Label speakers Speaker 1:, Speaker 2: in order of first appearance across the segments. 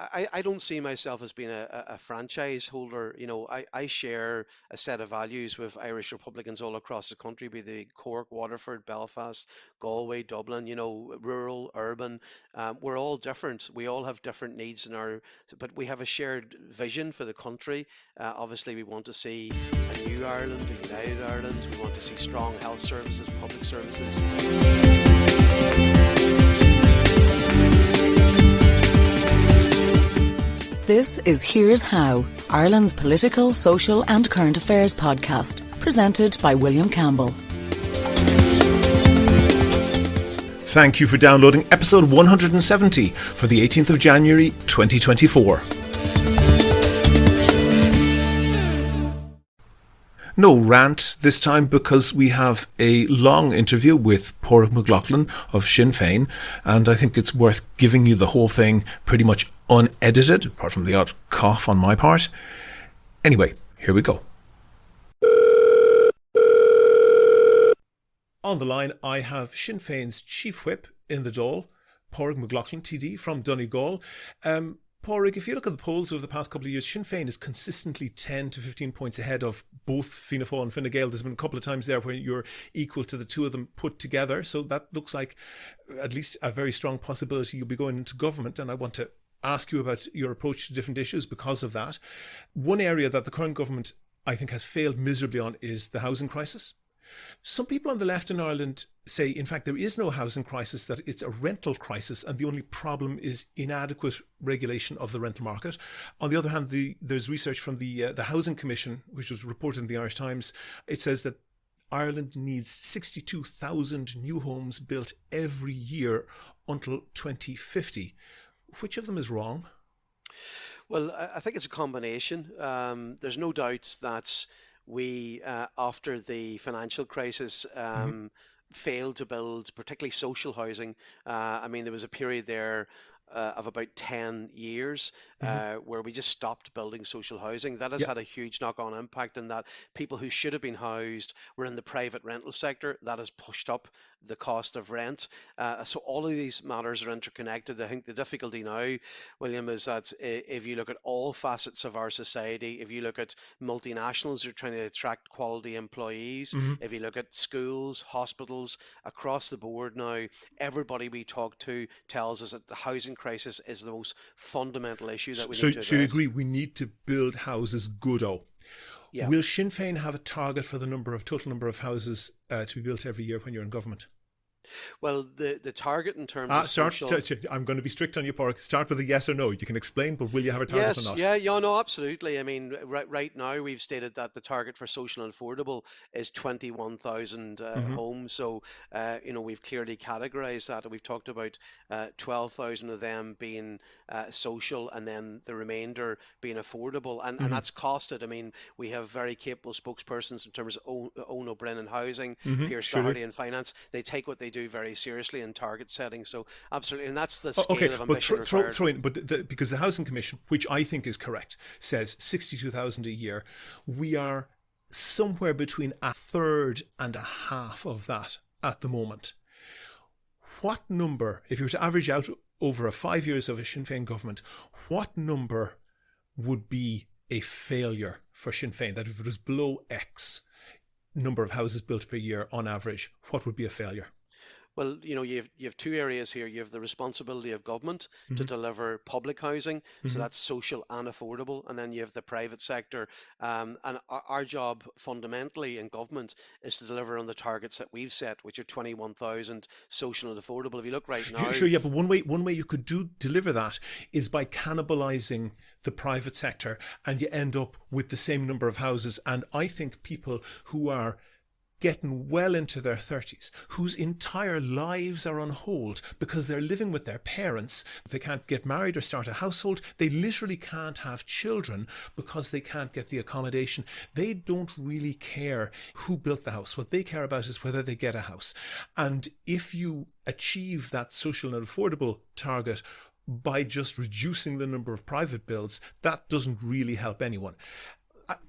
Speaker 1: I don't see myself as being a franchise holder. I share a set of values with Irish Republicans all across the country, be they Cork, Waterford, Belfast, Galway, Dublin, rural, urban. We're all different. We all have different needs but we have a shared vision for the country. Obviously, we want to see a new Ireland, a united Ireland. We want to see strong health services, public services.
Speaker 2: This is Here's How, Ireland's political, social and current affairs podcast, presented by William Campbell.
Speaker 3: Thank you for downloading episode 170 for the 18th of January 2024. No rant this time because we have a long interview with Pádraig McLaughlin of Sinn Féin, and I think it's worth giving you the whole thing pretty much unedited, apart from the odd cough on my part. Anyway, here we go. On the line, I have Sinn Féin's Chief Whip in the Dáil, Pádraig McLaughlin, TD from Donegal. Pádraig, if you look at the polls over the past couple of years, Sinn Féin is consistently 10 to 15 points ahead of both Fianna Fáil and Fine Gael. There's been a couple of times there where you're equal to the two of them put together. So that looks like at least a very strong possibility you'll be going into government. And I want to ask you about your approach to different issues because of that. One area that the current government, I think, has failed miserably on is the housing crisis. Some people on the left in Ireland say, in fact, there is no housing crisis, that it's a rental crisis, and the only problem is inadequate regulation of the rental market. On the other hand, there's research from the Housing Commission, which was reported in the Irish Times. It says that Ireland needs 62,000 new homes built every year until 2050. Which of them is wrong?
Speaker 1: Well, I think it's a combination. There's no doubt that we, after the financial crisis, failed to build particularly social housing. There was a period there of about 10 years where we just stopped building social housing. That has had a huge knock-on impact in that people who should have been housed were in the private rental sector. That has pushed up the cost of rent. So all of these matters are interconnected. I think the difficulty now, William, is that if you look at all facets of our society, if you look at multinationals who are trying to attract quality employees, if you look at schools, hospitals, across the board now, everybody we talk to tells us that the housing crisis is the most fundamental issue that we need to address.
Speaker 3: So you agree we need to build houses goodo?
Speaker 1: Yeah.
Speaker 3: Will Sinn Féin have a target for the total number of houses to be built every year when you're in government?
Speaker 1: Well, the target in terms of social...
Speaker 3: I'm going to be strict on you, Pádraig. Start with a yes or no. You can explain, but will you have a target or not?
Speaker 1: No, absolutely. Right now we've stated that the target for social and affordable is 21,000 homes. So, we've clearly categorised that. We've talked about 12,000 of them being social and then the remainder being affordable. And that's costed. We have very capable spokespersons in terms of Owen O'Brien in housing, Pierce Doherty in finance. They take what they do very seriously in target setting. So absolutely, and that's the scale of ambition required.
Speaker 3: Because the Housing Commission, which I think is correct, says 62,000 a year. We are somewhere between a third and a half of that at the moment. What number, if you were to average out over 5 years of a Sinn Féin government, what number would be a failure for Sinn Féin? That if it was below X number of houses built per year on average, what would be a failure?
Speaker 1: Well, you have two areas here. You have the responsibility of government to deliver public housing, so that's social and affordable, and then you have the private sector. And our job fundamentally in government is to deliver on the targets that we've set, which are 21,000 social and affordable. If you look right now,
Speaker 3: sure, but one way you could deliver that is by cannibalizing the private sector, and you end up with the same number of houses. And I think people who are getting well into their 30s, whose entire lives are on hold because they're living with their parents. They can't get married or start a household. They literally can't have children because they can't get the accommodation. They don't really care who built the house. What they care about is whether they get a house. And if you achieve that social and affordable target by just reducing the number of private builds, that doesn't really help anyone.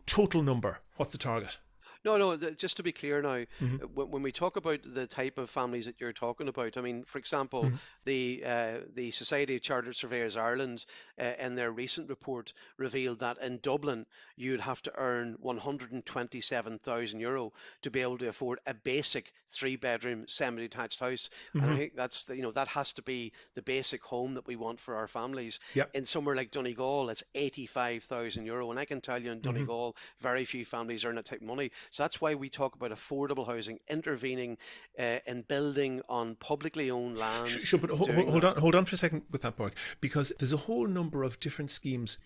Speaker 3: Total number, what's the target?
Speaker 1: No, no, just to be clear now,
Speaker 3: Hmm.
Speaker 1: when we talk about the type of families that you're talking about, I mean, for example, the Society of Chartered Surveyors Ireland, in their recent report, revealed that in Dublin you'd have to earn €127,000 to be able to afford a basic three-bedroom semi-detached house, and I
Speaker 3: Hmm.
Speaker 1: think that's that has to be the basic home that we want for our families.
Speaker 3: Yeah.
Speaker 1: In somewhere like Donegal, it's €85,000, and I can tell you in
Speaker 3: Hmm.
Speaker 1: Donegal, very few families earn that type of money. So that's why we talk about affordable housing, intervening in building on publicly owned land,
Speaker 3: Sure, but
Speaker 1: doing
Speaker 3: hold
Speaker 1: that.
Speaker 3: on, for a second with that, Mark, because there's a whole number of different schemes,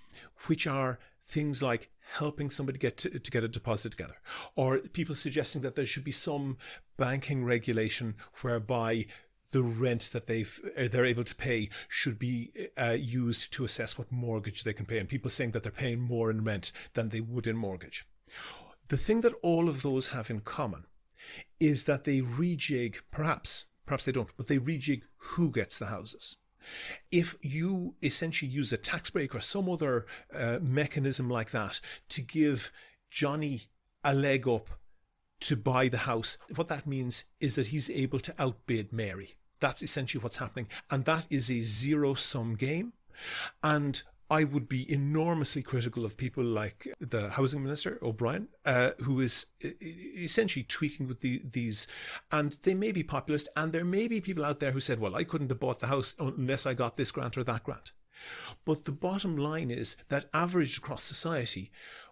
Speaker 3: which are things like helping somebody to get a deposit together, or people suggesting that there should be some banking regulation whereby the rent that they're able to pay should be used to assess what mortgage they can pay, and people saying that they're paying more in rent than they would in mortgage. The thing that all of those have in common is that they rejig, perhaps they don't, but they rejig who gets the houses. If you essentially use a tax break or some other mechanism like that to give Johnny a leg up to buy the house, what that means is that he's able to outbid Mary. That's essentially what's happening. And that is a zero-sum game. And I would be enormously critical of people like the housing minister, O'Brien, who is essentially tweaking with these. And they may be populist, and there may be people out there who said, well, I couldn't have bought the house unless I got this grant or that grant. But the bottom line is that averaged across society,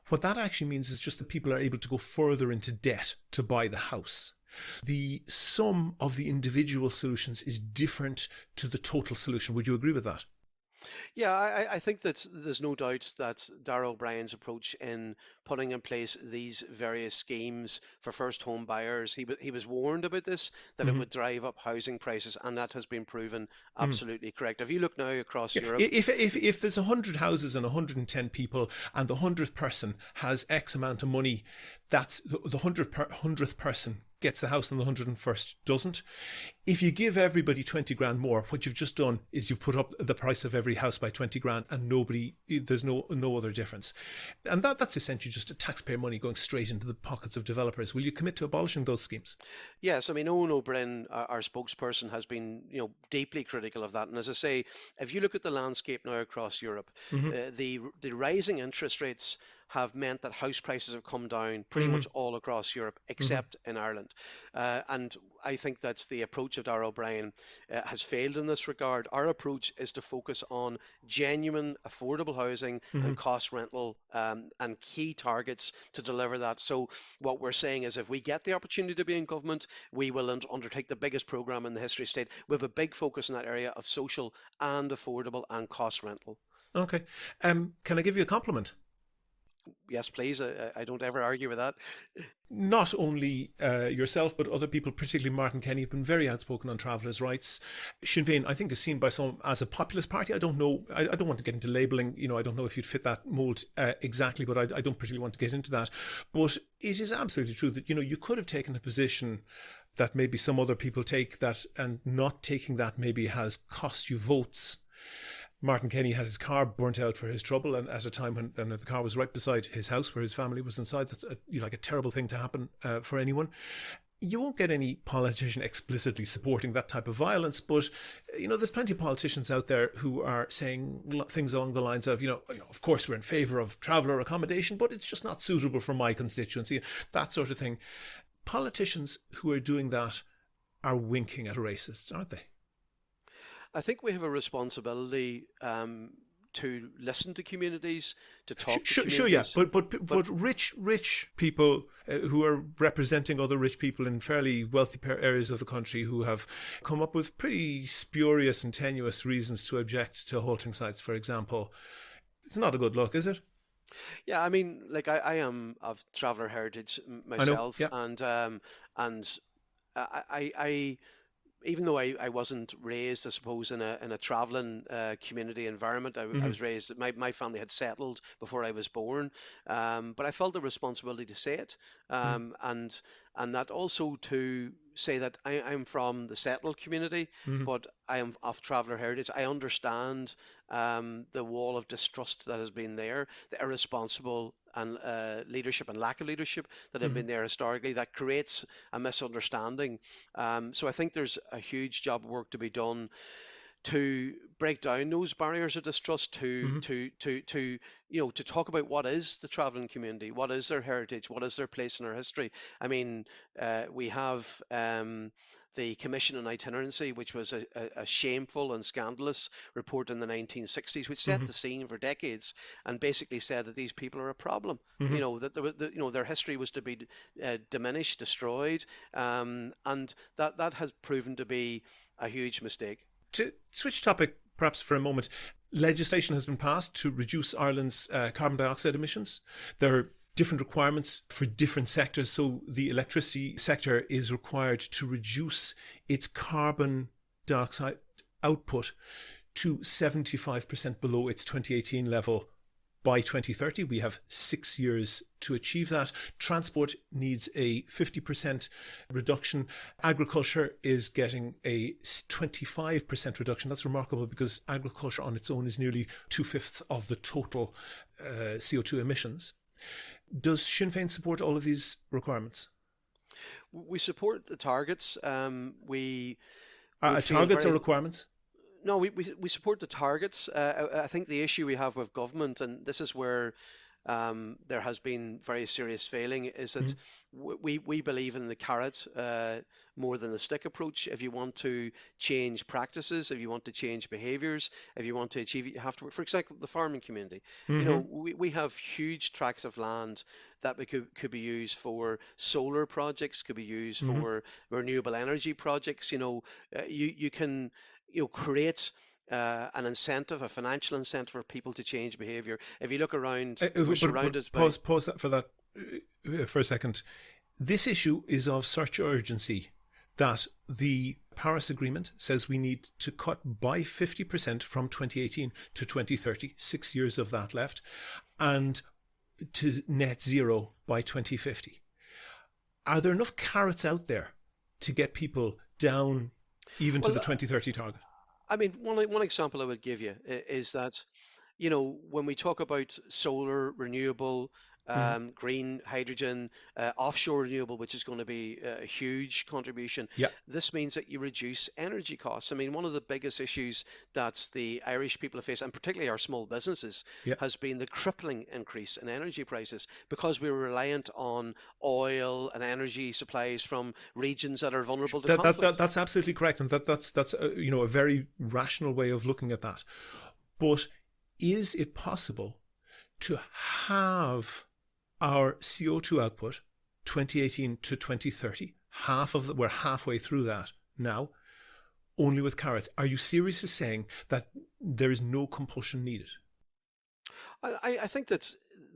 Speaker 3: what that actually means is just that people are able to go further into debt to buy the house. The sum of the individual solutions is different to the total solution. Would you agree with that?
Speaker 1: Yeah, I think that there's no doubt that Darrell O'Brien's approach in putting in place these various schemes for first home buyers, he was warned about this, that it
Speaker 3: Mm-hmm.
Speaker 1: would drive up housing prices, and that has been proven absolutely correct. If you look now across
Speaker 3: Yeah.
Speaker 1: Europe,
Speaker 3: If there's 100 houses and 110 people, and the 100th person has X amount of money, that's the 100th person gets the house and the 101st doesn't. If you give everybody 20 grand more, what you've just done is you've put up the price of every house by 20 grand, and there's no other difference. And that's essentially just a taxpayer money going straight into the pockets of developers. Will you commit to abolishing those schemes?
Speaker 1: yes, I mean Owen O'Brien, our spokesperson, has been deeply critical of that. And as I say, if you look at the landscape now across Europe,
Speaker 3: Mm-hmm.
Speaker 1: the rising interest rates have meant that house prices have come down pretty
Speaker 3: Mm-hmm.
Speaker 1: much all across Europe,
Speaker 3: Mm-hmm.
Speaker 1: except in Ireland. And I think that's the approach of Darrell O'Brien has failed in this regard. Our approach is to focus on genuine, affordable housing
Speaker 3: Mm-hmm.
Speaker 1: and cost rental and key targets to deliver that. So what we're saying is if we get the opportunity to be in government, we will undertake the biggest programme in the history of state. We have a big focus in that area of social and affordable and cost rental.
Speaker 3: Okay. Can I give you a compliment?
Speaker 1: Yes, please. I don't ever argue with that.
Speaker 3: Not only yourself, but other people, particularly Martin Kenny, have been very outspoken on travellers' rights. Sinn Féin, I think, is seen by some as a populist party. I don't know. I don't want to get into labelling. I don't know if you'd fit that mould exactly, but I don't particularly want to get into that. But it is absolutely true that, you could have taken a position that maybe some other people take, that, and not taking that maybe has cost you votes. Martin Kenny had his car burnt out for his trouble, and at a time when the car was right beside his house where his family was inside. That's like a terrible thing to happen for anyone. You won't get any politician explicitly supporting that type of violence, but there's plenty of politicians out there who are saying things along the lines of, of course we're in favour of traveller accommodation, but it's just not suitable for my constituency, that sort of thing. Politicians who are doing that are winking at racists, aren't they?
Speaker 1: I think we have a responsibility to listen to communities, to talk to
Speaker 3: Sure, yeah,
Speaker 1: communities.
Speaker 3: but rich people who are representing other rich people in fairly wealthy areas of the country who have come up with pretty spurious and tenuous reasons to object to halting sites, for example, it's not a good look, is it?
Speaker 1: Yeah, I mean, like I am of traveller heritage
Speaker 3: I know.
Speaker 1: myself,
Speaker 3: Yeah.
Speaker 1: and I even though I wasn't raised, I suppose, in a traveling community environment, I
Speaker 3: Hmm.
Speaker 1: was raised. My family had settled before I was born, but I felt the responsibility to say it, and and that also to say that I'm from the settled community,
Speaker 3: Hmm.
Speaker 1: but I am of traveller heritage. I understand the wall of distrust that has been there, the irresponsible and leadership and lack of leadership that have
Speaker 3: Hmm.
Speaker 1: been there historically, that creates a misunderstanding. So I think there's a huge job of work to be done to break down those barriers of distrust,
Speaker 3: Hmm.
Speaker 1: to talk about what is the traveling community, what is their heritage, what is their place in our history. I mean, we have the Commission on Itinerancy, which was a shameful and scandalous report in the 1960s, which set
Speaker 3: Hmm.
Speaker 1: the scene for decades and basically said that these people are a problem.
Speaker 3: Hmm.
Speaker 1: That their history was to be diminished, destroyed, and that has proven to be a huge mistake.
Speaker 3: To switch topic perhaps for a moment, legislation has been passed to reduce Ireland's carbon dioxide emissions. There are different requirements for different sectors. So the electricity sector is required to reduce its carbon dioxide output to 75% below its 2018 level by 2030. We have 6 years to achieve that. Transport needs a 50% reduction. Agriculture is getting a 25% reduction. That's remarkable because agriculture on its own is nearly 2/5 of the total CO2 emissions. Does Sinn Féin support all of these requirements?
Speaker 1: We support the targets. We would feel
Speaker 3: Targets or
Speaker 1: very
Speaker 3: requirements?
Speaker 1: No, we support the targets. I think the issue we have with government, and this is where there has been very serious failing, is that
Speaker 3: Mm-hmm.
Speaker 1: we believe in the carrot more than the stick approach. If you want to change practices, if you want to change behaviours, if you want to achieve it, you have to. For example, the farming community.
Speaker 3: Mm-hmm.
Speaker 1: We have huge tracts of land that could be used for solar projects, could be used
Speaker 3: Mm-hmm.
Speaker 1: for renewable energy projects. You can create an incentive, a financial incentive for people to change behaviour. If you look around, we're surrounded
Speaker 3: But
Speaker 1: by.
Speaker 3: pause that for a second. This issue is of such urgency that the Paris Agreement says we need to cut by 50% from 2018 to 2030, 6 years of that left, and to net zero by 2050. Are there enough carrots out there to get people down even to
Speaker 1: Well,
Speaker 3: the 2030 target?
Speaker 1: I mean, one example I would give you is that, when we talk about solar, renewable,
Speaker 3: Mm-hmm.
Speaker 1: green hydrogen, offshore renewable, which is going to be a huge contribution,
Speaker 3: Yeah.
Speaker 1: this means that you reduce energy costs. I mean, one of the biggest issues that the Irish people have faced, and particularly our small businesses,
Speaker 3: Yeah.
Speaker 1: has been the crippling increase in energy prices because we were reliant on oil and energy supplies from regions that are vulnerable to conflict.
Speaker 3: That's absolutely correct, and that's a very rational way of looking at that. But is it possible to have our CO2 output 2018 to 2030, we're halfway through that now, only with carrots? Are you seriously saying that there is no compulsion needed?
Speaker 1: I think that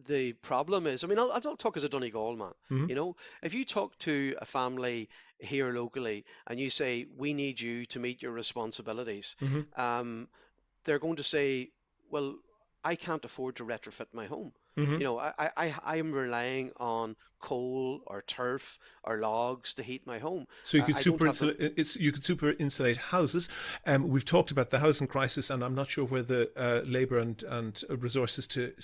Speaker 1: the problem is, I mean, I'll talk as a Donegal man.
Speaker 3: Mm-hmm.
Speaker 1: If you talk to a family here locally and you say, we need you to meet your responsibilities,
Speaker 3: Mm-hmm.
Speaker 1: they're going to say, well, I can't afford to retrofit my home.
Speaker 3: Mm-hmm.
Speaker 1: I am relying on coal or turf or logs to heat my home.
Speaker 3: So you could
Speaker 1: I don't have the.
Speaker 3: super insulate houses. We've talked about the housing crisis, and I'm not sure where the labour and resources to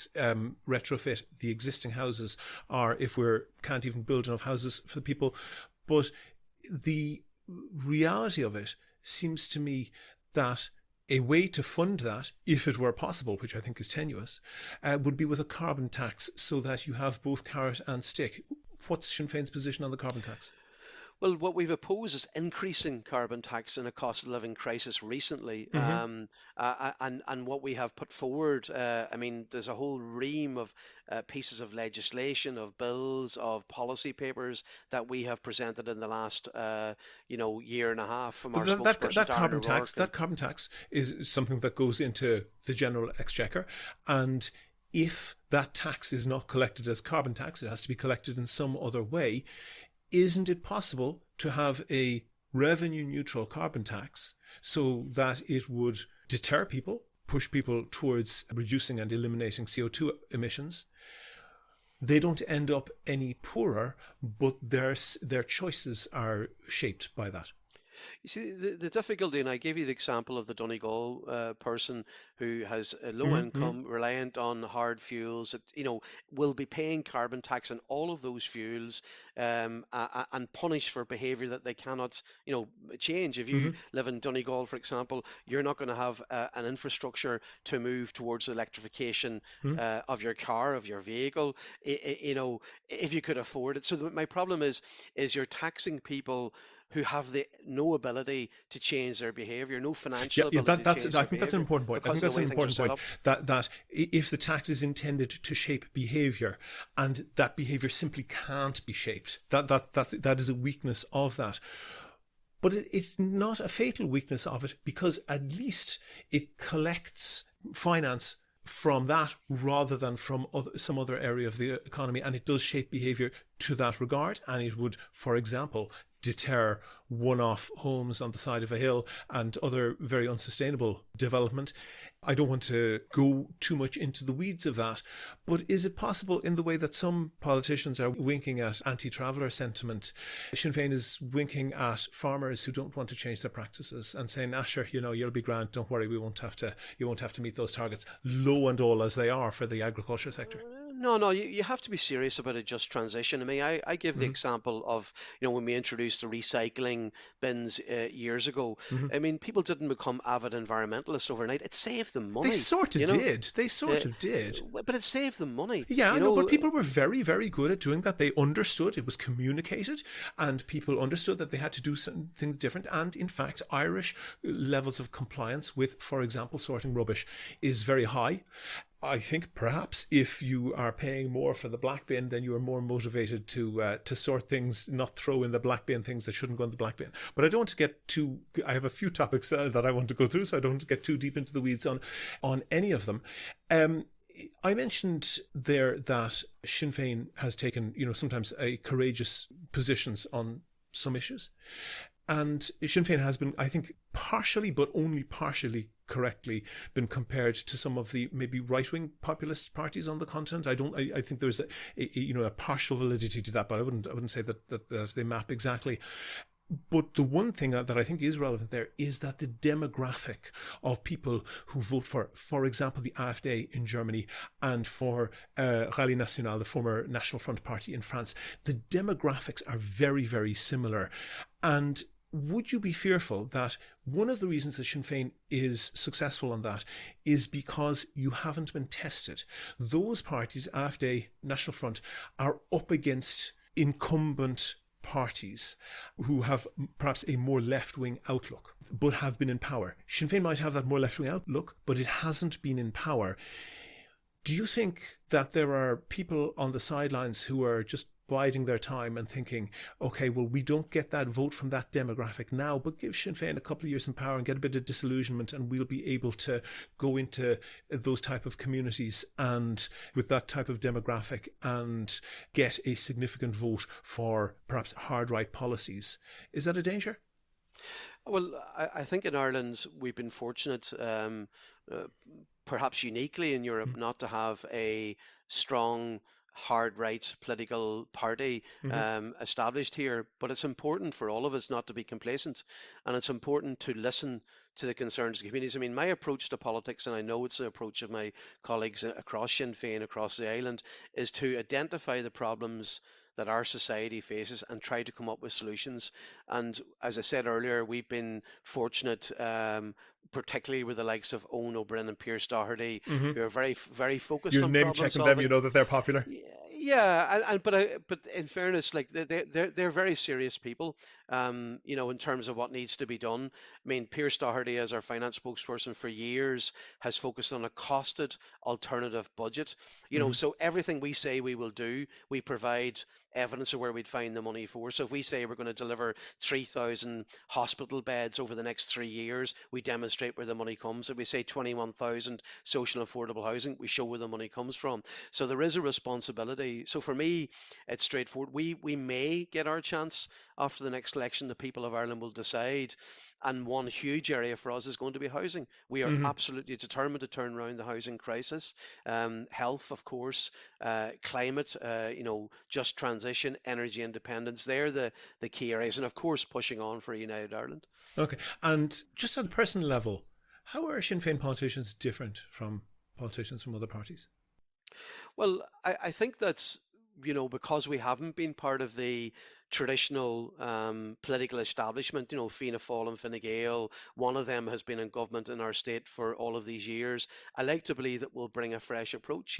Speaker 3: retrofit the existing houses are if we can't even build enough houses for the people. But the reality of it seems to me that a way to fund that, if it were possible, which I think is tenuous, would be with a carbon tax so that you have both carrot and stick. What's Sinn Féin's position on the carbon tax?
Speaker 1: Well, what we've opposed is increasing carbon tax in a cost of living crisis recently,
Speaker 3: Mm-hmm.
Speaker 1: and what we have put forward. I mean, there's a whole ream of pieces of legislation, of bills, of policy papers that we have presented in the last, year and a half from our spokesperson Darren O'Rourke.
Speaker 3: That carbon tax is something that goes into the general exchequer, and if that tax is not collected as carbon tax, it has to be collected in some other way. Isn't it possible to have a revenue neutral carbon tax so that it would deter people, push people towards reducing and eliminating CO2 emissions, they don't end up any poorer, but their choices are shaped by that.
Speaker 1: You see, the difficulty, and I gave you the example of the Donegal person who has a low
Speaker 3: Mm-hmm.
Speaker 1: income, reliant on hard fuels, that, will be paying carbon tax on all of those fuels, and punished for behaviour that they cannot, change. If you
Speaker 3: Mm-hmm.
Speaker 1: live in Donegal, for example, you're not going to have an infrastructure to move towards electrification
Speaker 3: Mm-hmm.
Speaker 1: of your car, of your vehicle, if you could afford it. So my problem is you're taxing people who have no ability to change their behavior, no
Speaker 3: Yeah,
Speaker 1: financial
Speaker 3: yeah,
Speaker 1: ability to change
Speaker 3: I
Speaker 1: their
Speaker 3: think that's an
Speaker 1: behavior
Speaker 3: important point. I
Speaker 1: because
Speaker 3: think
Speaker 1: of the
Speaker 3: that's an
Speaker 1: way things are
Speaker 3: important
Speaker 1: set
Speaker 3: point,
Speaker 1: up.
Speaker 3: that if the tax is intended to shape behavior and that behavior simply can't be shaped, that is a weakness of that. But it's not a fatal weakness of it, because at least it collects finance from that rather than from some other area of the economy, and it does shape behavior to that regard. And it would, for example, deter one-off homes on the side of a hill and other very unsustainable development. I don't want to go too much into the weeds of that, but is it possible, in the way that some politicians are winking at anti-traveller sentiment, Sinn Féin is winking at farmers who don't want to change their practices and saying, sure, you'll be grand, don't worry, you won't have to meet those targets, low and all as they are for the agriculture sector?
Speaker 1: No, no, you have to be serious about a just transition. I mean, I give the
Speaker 3: Mm-hmm.
Speaker 1: example of, when we introduced the recycling bins years ago.
Speaker 3: Mm-hmm.
Speaker 1: I mean, people didn't become avid environmentalists overnight. It saved them
Speaker 3: They
Speaker 1: money,
Speaker 3: sort of
Speaker 1: you know.
Speaker 3: did. They
Speaker 1: Uh,
Speaker 3: sort of did.
Speaker 1: but it saved them money,
Speaker 3: Yeah, no, but people were very, very good at doing that. They understood, it was communicated, and people understood that they had to do something different. And in fact, Irish levels of compliance with, for example, sorting rubbish is very high. I think perhaps if you are paying more for the black bin, then you are more motivated to sort things, not throw in the black bin things that shouldn't go in the black bin. But I don't want to get too. I have a few topics that I want to go through, so I don't want to get too deep into the weeds on any of them. I mentioned there that Sinn Féin has taken, sometimes a courageous positions on some issues. And Sinn Féin has been, I think, partially, but only partially correctly, been compared to some of the maybe right-wing populist parties on the continent. I think there's a partial validity to that, but I wouldn't say that they map exactly. But the one thing that I think is relevant there is that the demographic of people who vote for example, the AfD in Germany and for Rallye National, the former National Front Party in France, the demographics are very, very similar. And would you be fearful that one of the reasons that Sinn Féin is successful on that is because you haven't been tested? Those parties, AfD, National Front, are up against incumbent parties who have perhaps a more left-wing outlook, but have been in power. Sinn Féin might have that more left-wing outlook, but it hasn't been in power. Do you think that there are people on the sidelines who are just biding their time and thinking, okay, well, we don't get that vote from that demographic now, but give Sinn Féin a couple of years in power and get a bit of disillusionment, and we'll be able to go into those type of communities and with that type of demographic and get a significant vote for perhaps hard right policies? Is that a danger?
Speaker 1: Well, I think in Ireland we've been fortunate, uh, perhaps uniquely in Europe, not to have a strong hard right political party
Speaker 3: Mm-hmm.
Speaker 1: established here. But it's important for all of us not to be complacent, and it's important to listen to the concerns of communities. I mean, my approach to politics, and I know it's the approach of my colleagues across Sinn Féin, across the island, is to identify the problems that our society faces and try to come up with solutions. And as I said earlier, we've been fortunate, particularly with the likes of Owen O'Brien and Pierce Doherty,
Speaker 3: Mm-hmm.
Speaker 1: who are very, very focused
Speaker 3: You're
Speaker 1: on
Speaker 3: name
Speaker 1: problem
Speaker 3: checking them, you
Speaker 1: solving.
Speaker 3: know that they're popular.
Speaker 1: Yeah, but in fairness, like they're very serious people, in terms of what needs to be done. I mean, Pierce Doherty, as our finance spokesperson for years, has focused on a costed alternative budget.
Speaker 3: Mm-hmm.
Speaker 1: So everything we say we will do, we provide evidence of where we'd find the money for. So if we say we're going to deliver 3,000 hospital beds over the next 3 years, we demonstrate where the money comes. If we say 21,000 social affordable housing, we show where the money comes from. So there is a responsibility. So for me, it's straightforward. We may get our chance after the next election, the people of Ireland will decide. And one huge area for us is going to be housing. We are absolutely determined to turn around the housing crisis. Health, of course, climate, just transition, energy independence. They're the key areas. And of course, pushing on for a United Ireland.
Speaker 3: Okay. And just at a personal level, how are Sinn Féin politicians different from politicians from other parties?
Speaker 1: Well, I think that's, because we haven't been part of the traditional political establishment, Fianna Fáil and Fine Gael, one of them has been in government in our state for all of these years. I like to believe that we'll bring a fresh approach.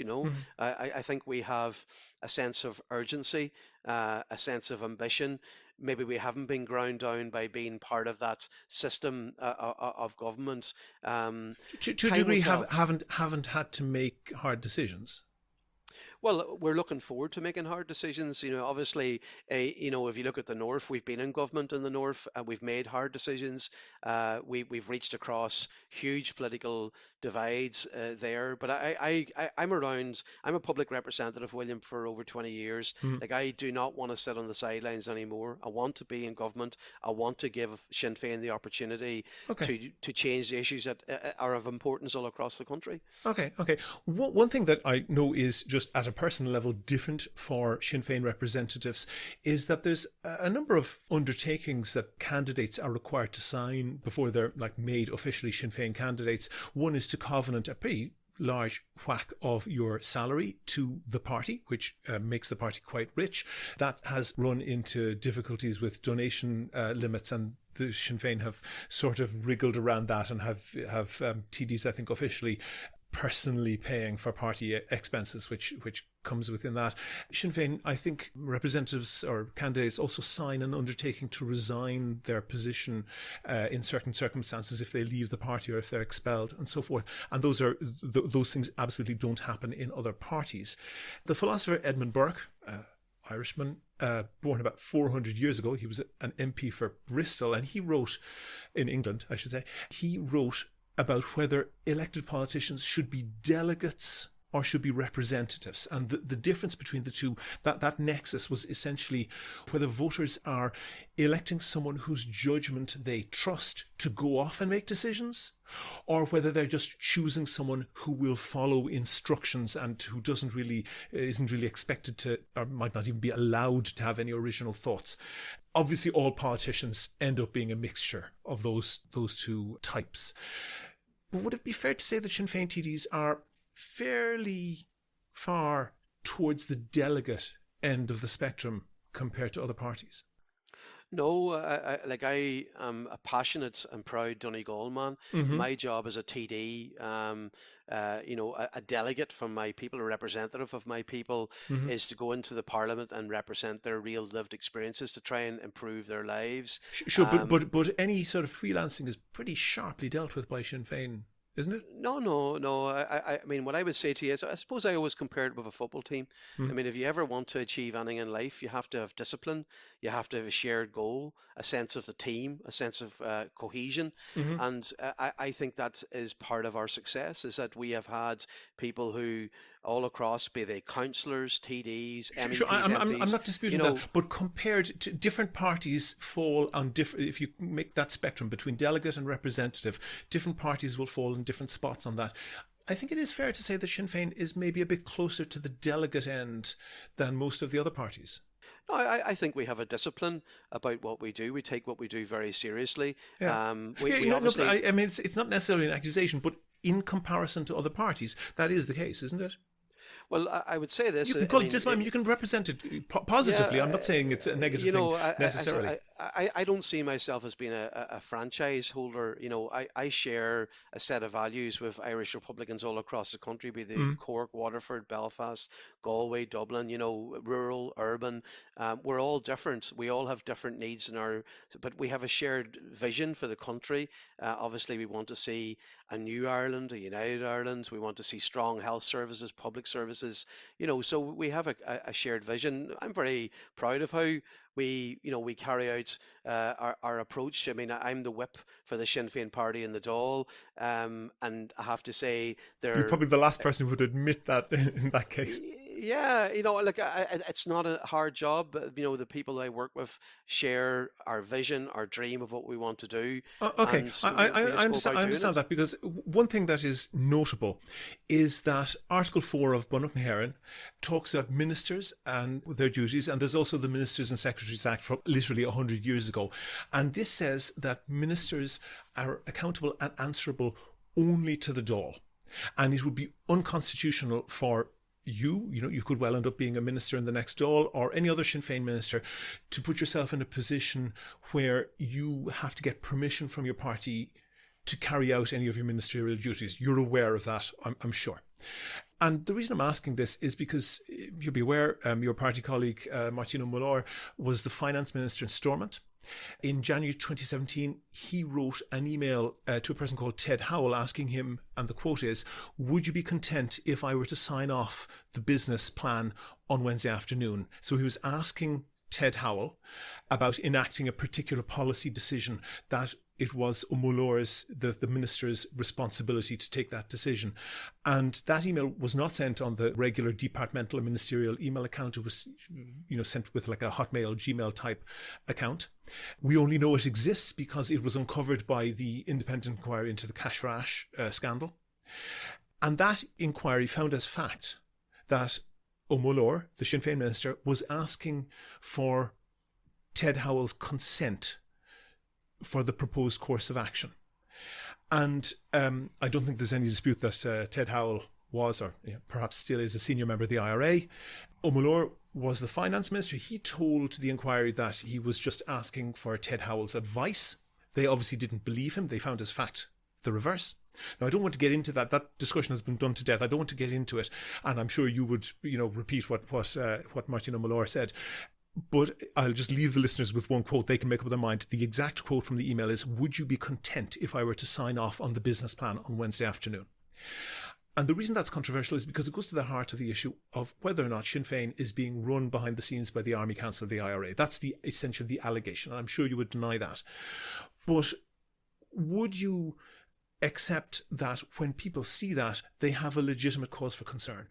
Speaker 1: I think we have a sense of urgency, a sense of ambition. Maybe we haven't been ground down by being part of that system of government.
Speaker 3: To a
Speaker 1: Time will
Speaker 3: degree,
Speaker 1: tell.
Speaker 3: haven't had to make hard decisions.
Speaker 1: Well, we're looking forward to making hard decisions. Obviously, if you look at the North, we've been in government in the North, and we've made hard decisions. We've reached across huge political divides there. But I'm around. I'm a public representative, William, for over 20 years. Like, I do not want to sit on the sidelines anymore. I want to be in government. I want to give Sinn Féin the opportunity
Speaker 3: Okay.
Speaker 1: to change the issues that are of importance all across the country.
Speaker 3: Okay. One thing that I know is just at a personal level different for Sinn Féin representatives is that there's a number of undertakings that candidates are required to sign before they're made officially Sinn Féin candidates. One is to covenant a pretty large whack of your salary to the party, which makes the party quite rich. That has run into difficulties with donation limits, and the Sinn Féin have sort of wriggled around that and have TDs, I think, officially personally paying for party expenses, which comes within that. Sinn Féin, I think representatives or candidates also sign an undertaking to resign their position in certain circumstances if they leave the party or if they're expelled and so forth. And those things absolutely don't happen in other parties. The philosopher Edmund Burke, Irishman, born about 400 years ago, he was an MP for Bristol, and he wrote, in England, I should say, he wrote about whether elected politicians should be delegates or should be representatives. And the difference between the two, that nexus was essentially whether voters are electing someone whose judgment they trust to go off and make decisions, or whether they're just choosing someone who will follow instructions and who isn't really expected to, or might not even be allowed to have any original thoughts. Obviously, all politicians end up being a mixture of those two types. But would it be fair to say that Sinn Féin TDs are fairly far towards the delegate end of the spectrum compared to other parties?
Speaker 1: No, I am a passionate and proud Donegal man. My job as a TD, a delegate from my people, a representative of my people, is to go into the Parliament and represent their real lived experiences to try and improve their lives.
Speaker 3: Sure, but any sort of freelancing is pretty sharply dealt with by Sinn Féin, isn't it?
Speaker 1: No. I mean, what I would say to you is, I suppose I always compare it with a football team. I mean, if you ever want to achieve anything in life, you have to have discipline, you have to have a shared goal, a sense of the team, a sense of cohesion. And I think that is part of our success, is that we have had people who all across, be they councillors, TDs, MEPs,
Speaker 3: Sure, I'm
Speaker 1: MPs,
Speaker 3: not disputing that, but compared to different parties fall on different, if you make that spectrum between delegate and representative, different parties will fall in different spots on that. I think it is fair to say that Sinn Féin is maybe a bit closer to the delegate end than most of the other parties.
Speaker 1: No, I think we have a discipline about what we do. We take what we do very seriously.
Speaker 3: Yeah.
Speaker 1: We obviously.
Speaker 3: I mean, it's not necessarily an accusation, but in comparison to other parties, that is the case, isn't it?
Speaker 1: Well, I would say this.
Speaker 3: You can call it dismay. You can represent it positively. I'm not saying it's a negative thing necessarily.
Speaker 1: I don't see myself as being a franchise holder. I share a set of values with Irish Republicans all across the country, be they Cork, Waterford, Belfast, Galway, Dublin, rural, urban. We're all different. We all have different needs but we have a shared vision for the country. Obviously, we want to see a new Ireland, a united Ireland. We want to see strong health services, public services, so we have a shared vision. I'm very proud of how we carry out our approach. I mean, I'm the whip for the Sinn Féin party in the Dáil, and I have to say
Speaker 3: You're probably the last person who would admit that in that case.
Speaker 1: Yeah, look, it's not a hard job. But, the people I work with share our vision, our dream of what we want to do,
Speaker 3: Okay,
Speaker 1: and we
Speaker 3: I
Speaker 1: just go
Speaker 3: understand.
Speaker 1: about
Speaker 3: I
Speaker 1: doing
Speaker 3: understand
Speaker 1: it.
Speaker 3: that because one thing that is notable is that Article 4 of Bunnock and Heron talks about ministers and their duties, and there's also the Ministers and Secretaries Act from literally 100 years ago, and this says that ministers are accountable and answerable only to the Dáil, and it would be unconstitutional for you could well end up being a minister in the next Dáil or any other Sinn Féin minister to put yourself in a position where you have to get permission from your party to carry out any of your ministerial duties. You're aware of that, I'm sure. And the reason I'm asking this is because you'll be aware, your party colleague, Martino Muller, was the finance minister in Stormont. In January 2017, he wrote an email to a person called Ted Howell asking him, and the quote is, "Would you be content if I were to sign off the business plan on Wednesday afternoon?" So he was asking Ted Howell about enacting a particular policy decision that it was O'Mullore's, the minister's responsibility to take that decision. And that email was not sent on the regular departmental or ministerial email account. It was, sent with like a Hotmail, Gmail type account. We only know it exists because it was uncovered by the independent inquiry into the Cash for Ash scandal. And that inquiry found as fact that O'Mullore, the Sinn Féin minister, was asking for Ted Howell's consent for the proposed course of action. And I don't think there's any dispute that Ted Howell was, or perhaps still is, a senior member of the IRA. O'Mullore was the finance minister. He told the inquiry that he was just asking for Ted Howell's advice. They obviously didn't believe him. They found as fact the reverse. Now, I don't want to get into that. That discussion has been done to death. I don't want to get into it. And I'm sure you would, repeat what Martin O'Mullore said. But I'll just leave the listeners with one quote. They can make up their mind. The exact quote from the email is, "Would you be content if I were to sign off on the business plan on Wednesday afternoon?" And the reason that's controversial is because it goes to the heart of the issue of whether or not Sinn Féin is being run behind the scenes by the Army Council of the IRA. That's essentially the allegation, and I'm sure you would deny that. But would you accept that when people see that, they have a legitimate cause for concern?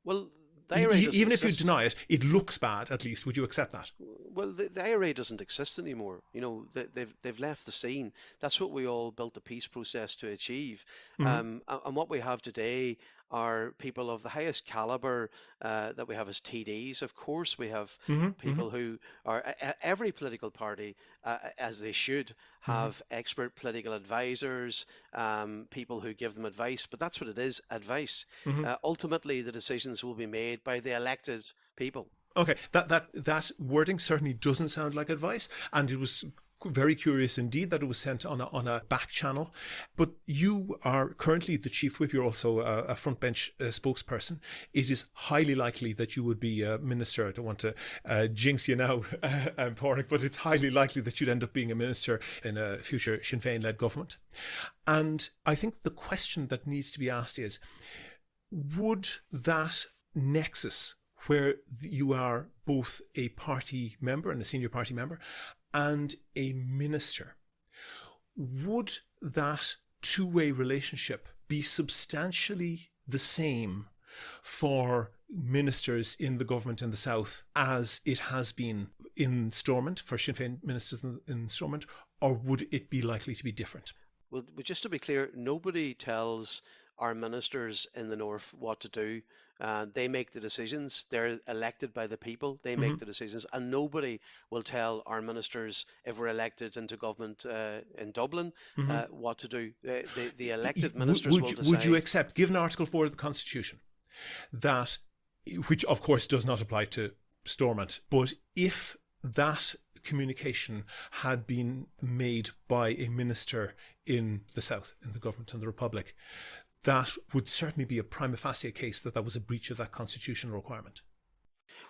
Speaker 1: Well, the IRA doesn't
Speaker 3: Even if you
Speaker 1: exist.
Speaker 3: deny it, it looks bad, at least. Would you accept that?
Speaker 1: Well, the IRA doesn't exist anymore. They've left the scene. That's what we all built the peace process to achieve. And what we have today are people of the highest caliber that we have as TDs. Of course, we have people who are every political party, as they should, have expert political advisors, people who give them advice. But that's what it is, advice. Ultimately, the decisions will be made by the elected people.
Speaker 3: Okay, that wording certainly doesn't sound like advice, and it was very curious indeed that it was sent on a back channel. But you are currently the chief whip. You're also a front bench spokesperson. It is highly likely that you would be a minister. I don't want to jinx you now, Pádraig, but it's highly likely that you'd end up being a minister in a future Sinn Féin-led government. And I think the question that needs to be asked is, would that nexus where you are both a party member and a senior party member and a minister, would that two-way relationship be substantially the same for ministers in the government in the South as it has been in Stormont, for Sinn Féin ministers in Stormont, or would it be likely to be different?
Speaker 1: Well, just to be clear, nobody tells our ministers in the North what to do. They make the decisions. They're elected by the people. They make the decisions. And nobody will tell our ministers, if we're elected into government in Dublin, what to do. The elected ministers will decide.
Speaker 3: Would you accept, given Article 4 of the Constitution, that, which of course does not apply to Stormont, but if that communication had been made by a minister in the South, in the government and the Republic, that would certainly be a prima facie case that was a breach of that constitutional requirement?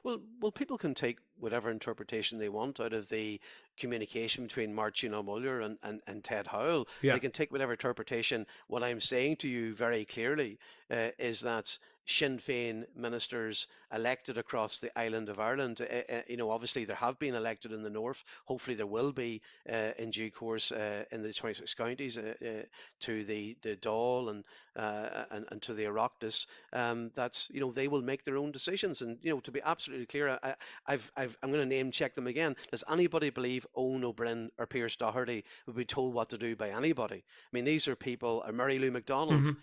Speaker 1: Well, people can take whatever interpretation they want out of the communication between Martin O'Muller and Ted Howell.
Speaker 3: Yeah.
Speaker 1: They can take whatever interpretation. What I'm saying to you very clearly is that Sinn Féin ministers elected across the island of Ireland, obviously there have been elected in the north. Hopefully there will be in due course in the 26 counties to the Dáil and to the Oireachtas. That they will make their own decisions. And to be absolutely clear, I'm going to name check them again. Does anybody believe Owen O'Brien or Pierce Doherty would be told what to do by anybody? I mean, these are people. Mary Lou McDonald,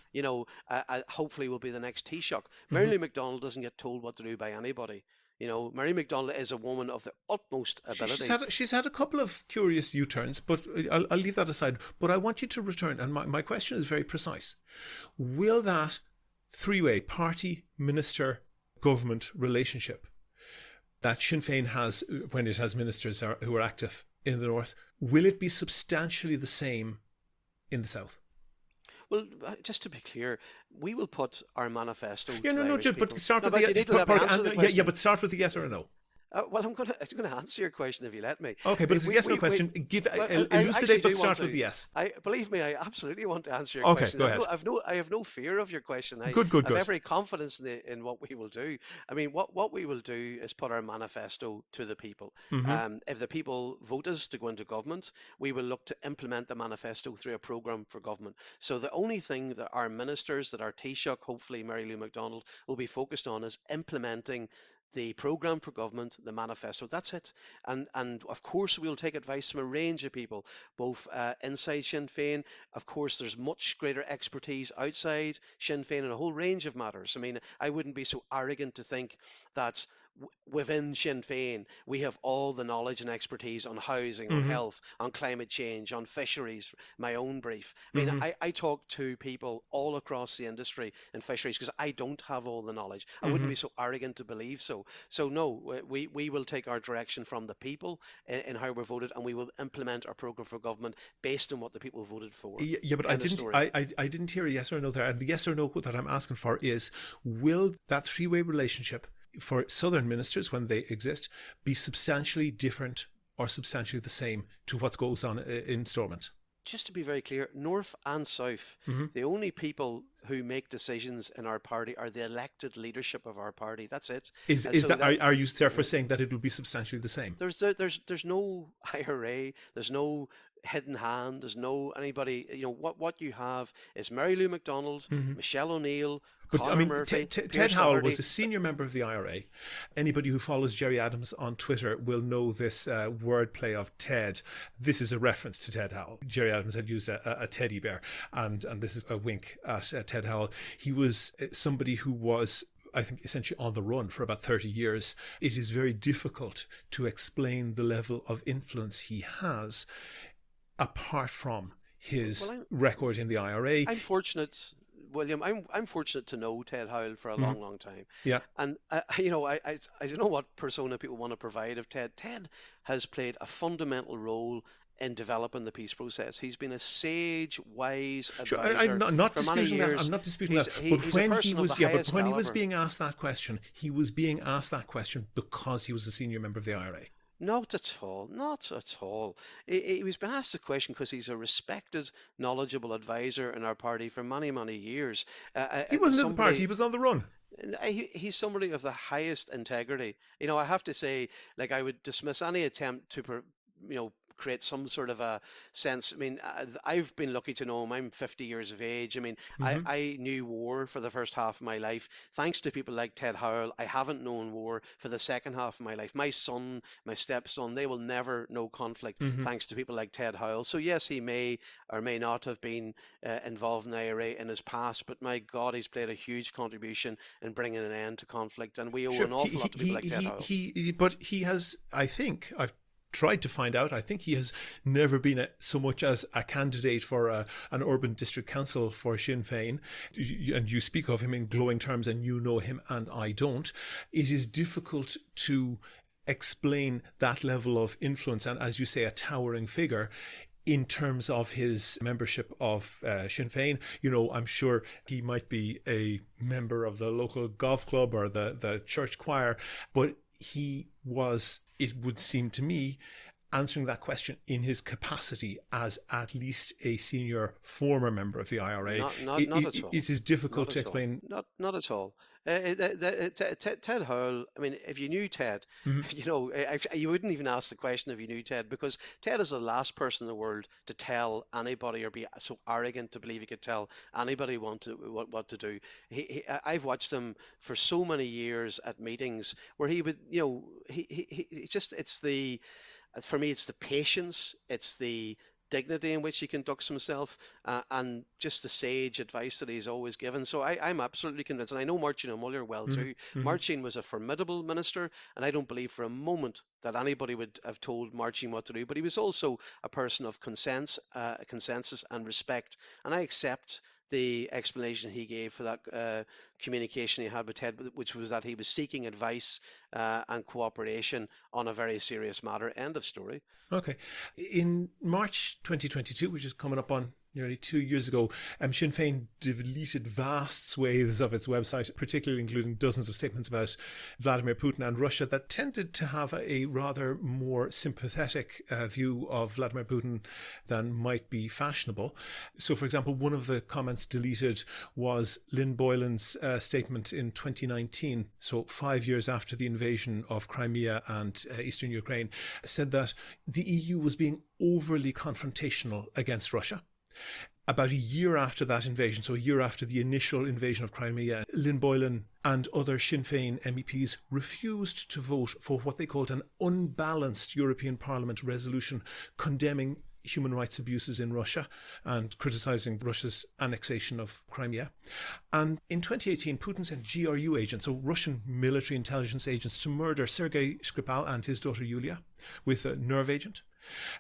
Speaker 1: hopefully will be the next Taoiseach. Mary Lou McDonald doesn't get told what to do by anybody. Mary McDonald is a woman of the utmost ability.
Speaker 3: She's had a couple of curious U-turns, but I'll leave that aside. But I want you to return, and my question is very precise. Will that three-way party, minister, government relationship that Sinn Féin has when it has ministers who are active in the north, will it be substantially the same in the south?
Speaker 1: Well, just to be clear, we will put our manifesto.
Speaker 3: Yeah, but start with but start with the yes or a no.
Speaker 1: Well, I'm going to answer your question if you let me.
Speaker 3: Okay, but it's a yes or no question. Elucidate, but start with yes.
Speaker 1: Believe me, I absolutely want to answer your question.
Speaker 3: Okay, go ahead.
Speaker 1: I have no fear of your question. I
Speaker 3: have
Speaker 1: every confidence in what we will do. I mean, what we will do is put our manifesto to the people. If the people vote us to go into government, we will look to implement the manifesto through a programme for government. So the only thing that our ministers, that our Taoiseach, hopefully Mary Lou McDonald, will be focused on is implementing the programme for government, the manifesto. That's it. And of course we'll take advice from a range of people, both inside Sinn Féin. Of course there's much greater expertise outside Sinn Féin in a whole range of matters. I mean, I wouldn't be so arrogant to think that within Sinn Féin we have all the knowledge and expertise on housing, on health, on climate change, on fisheries, my own brief. I mean, I talk to people all across the industry in fisheries because I don't have all the knowledge. I wouldn't be so arrogant to believe so. So no, we will take our direction from the people in how we're voted, and we will implement our programme for government based on what the people voted for.
Speaker 3: Yeah, but I didn't hear a yes or no there. And the yes or no that I'm asking for is, will that three-way relationship for southern ministers, when they exist, be substantially different or substantially the same to what goes on in Stormont?
Speaker 1: Just to be very clear, north and south, the only people who make decisions in our party are the elected leadership of our party. That's it.
Speaker 3: Are you therefore saying that it will be substantially the same?
Speaker 1: There's no IRA. There's no hidden hand. There's no anybody. What you have is Mary Lou McDonald, Michelle O'Neill.
Speaker 3: But
Speaker 1: Conor
Speaker 3: I mean,
Speaker 1: Murphy,
Speaker 3: Ted Howell was a senior member of the IRA. Anybody who follows Gerry Adams on Twitter will know this wordplay of Ted. This is a reference to Ted Howell. Gerry Adams had used a teddy bear, and this is a wink at Ted Howell. He was somebody who was, I think, essentially on the run for about 30 years. It is very difficult to explain the level of influence he has apart from his record in the IRA.
Speaker 1: I'm fortunate, William. I'm fortunate to know Ted Howell for a long time.
Speaker 3: Yeah.
Speaker 1: And I don't know what persona people want to provide of Ted. Ted has played a fundamental role in developing the peace process. He's been a sage, wise advisor.
Speaker 3: I'm not
Speaker 1: for
Speaker 3: disputing
Speaker 1: many
Speaker 3: that.
Speaker 1: years.
Speaker 3: I'm not disputing that. But when he was being asked that question, he was being asked that question because he was a senior member of the IRA.
Speaker 1: Not at all. Not at all. He was been asked the question because he's a respected, knowledgeable advisor in our party for many, many years.
Speaker 3: He wasn't in the party. He was on the run.
Speaker 1: He's somebody of the highest integrity. I have to say, I would dismiss any attempt to, create some sort of a sense. I mean, I've been lucky to know him. I'm 50 years of age. I mean, I knew war for the first half of my life. Thanks to people like Ted Howell, I haven't known war for the second half of my life. My son, my stepson, they will never know conflict thanks to people like Ted Howell. So yes, he may or may not have been involved in the IRA in his past, but my God, he's played a huge contribution in bringing an end to conflict. And we owe an awful lot to people like Ted Howell.
Speaker 3: But he has, I think, I've tried to find out, I think he has never been so much as a candidate for an urban district council for Sinn Féin, and you speak of him in glowing terms and you know him and I don't. It is difficult to explain that level of influence and, as you say, a towering figure in terms of his membership of Sinn Féin. I'm sure he might be a member of the local golf club or the church choir, but he was, it would seem to me, answering that question in his capacity as at least a senior former member of the IRA.
Speaker 1: Not at all.
Speaker 3: It is
Speaker 1: Not
Speaker 3: difficult to
Speaker 1: at all.
Speaker 3: explain.
Speaker 1: Not at all. Ted Howell, I mean, if you knew Ted,
Speaker 3: Mhm.
Speaker 1: you wouldn't even ask the question if you knew Ted, because Ted is the last person in the world to tell anybody or be so arrogant to believe he could tell anybody what to do. I've watched him for so many years at meetings where he would, he just, for me, it's the patience, it's the dignity in which he conducts himself, and just the sage advice that he's always given. So I'm absolutely convinced, and I know Martin O'Muller well
Speaker 3: Mhm.
Speaker 1: too.
Speaker 3: Mhm.
Speaker 1: Martin was a formidable minister, and I don't believe for a moment that anybody would have told Martin what to do. But he was also a person of consensus and respect, and I accept the explanation he gave for that communication he had with Ted, which was that he was seeking advice and cooperation on a very serious matter. End of story.
Speaker 3: Okay. In March 2022, which is coming up on nearly 2 years ago, Sinn Féin deleted vast swathes of its website, particularly including dozens of statements about Vladimir Putin and Russia that tended to have a rather more sympathetic view of Vladimir Putin than might be fashionable. So, for example, one of the comments deleted was Lynn Boylan's statement in 2019, so 5 years after the invasion of Crimea and eastern Ukraine, said that the EU was being overly confrontational against Russia. About a year after that invasion, so a year after the initial invasion of Crimea, Lynn Boylan and other Sinn Féin MEPs refused to vote for what they called an unbalanced European Parliament resolution condemning human rights abuses in Russia and criticising Russia's annexation of Crimea. And in 2018, Putin sent GRU agents, so Russian military intelligence agents, to murder Sergei Skripal and his daughter Yulia with a nerve agent.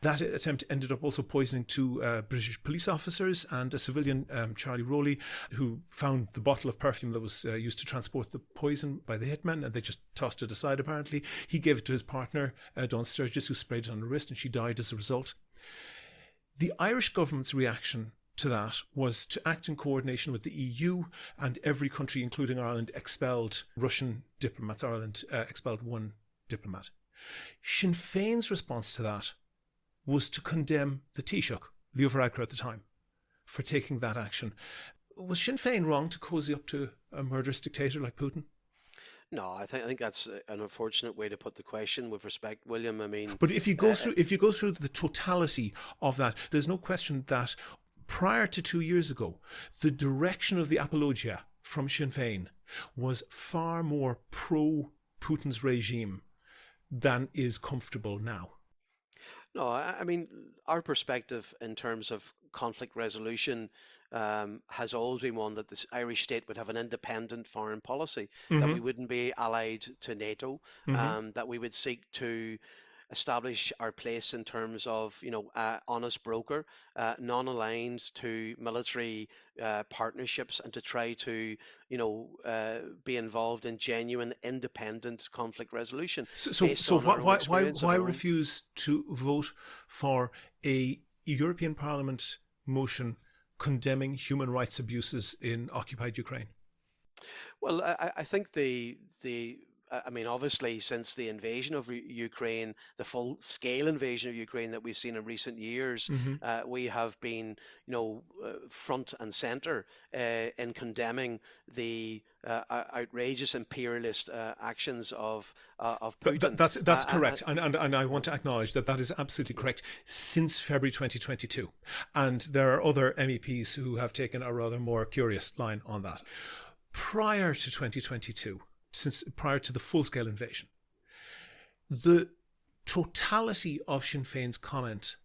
Speaker 3: That attempt ended up also poisoning two British police officers and a civilian, Charlie Rowley, who found the bottle of perfume that was used to transport the poison by the hitmen, and they just tossed it aside apparently. He gave it to his partner, Dawn Sturgis, who sprayed it on her wrist, and she died as a result. The Irish government's reaction to that was to act in coordination with the EU, and every country, including Ireland, expelled Russian diplomats. Ireland expelled one diplomat. Sinn Féin's response to that was to condemn the Taoiseach, Leo Varadkar at the time, for taking that action. Was Sinn Féin wrong to cozy up to a murderous dictator like Putin?
Speaker 1: No, I think that's an unfortunate way to put the question. With respect, William, I mean,
Speaker 3: But if you go through the totality of that, there's no question that prior to 2 years ago, the direction of the apologia from Sinn Féin was far more pro Putin's regime than is comfortable now.
Speaker 1: no, I mean, our perspective in terms of conflict resolution has always been one that the Irish state would have an independent foreign policy, that we
Speaker 3: Mm-hmm.
Speaker 1: wouldn't be allied to NATO,
Speaker 3: Mm-hmm.
Speaker 1: that we would seek to establish our place in terms of, honest broker, non-aligned to military partnerships, and to try to, be involved in genuine independent conflict resolution based
Speaker 3: So
Speaker 1: on our own experience of
Speaker 3: why
Speaker 1: our own.
Speaker 3: refuse to vote for a European Parliament motion condemning human rights abuses in occupied Ukraine?
Speaker 1: Well, I think I mean, obviously, since the invasion of Ukraine, the full-scale invasion of Ukraine that we've seen in recent years,
Speaker 3: Mm-hmm.
Speaker 1: we have been, front and center in condemning the outrageous imperialist actions of Putin.
Speaker 3: That's correct, and I want to acknowledge that that is absolutely correct since February 2022, and there are other MEPs who have taken a rather more curious line on that. Prior to 2022, prior to the full-scale invasion, the totality of Sinn Féin's comment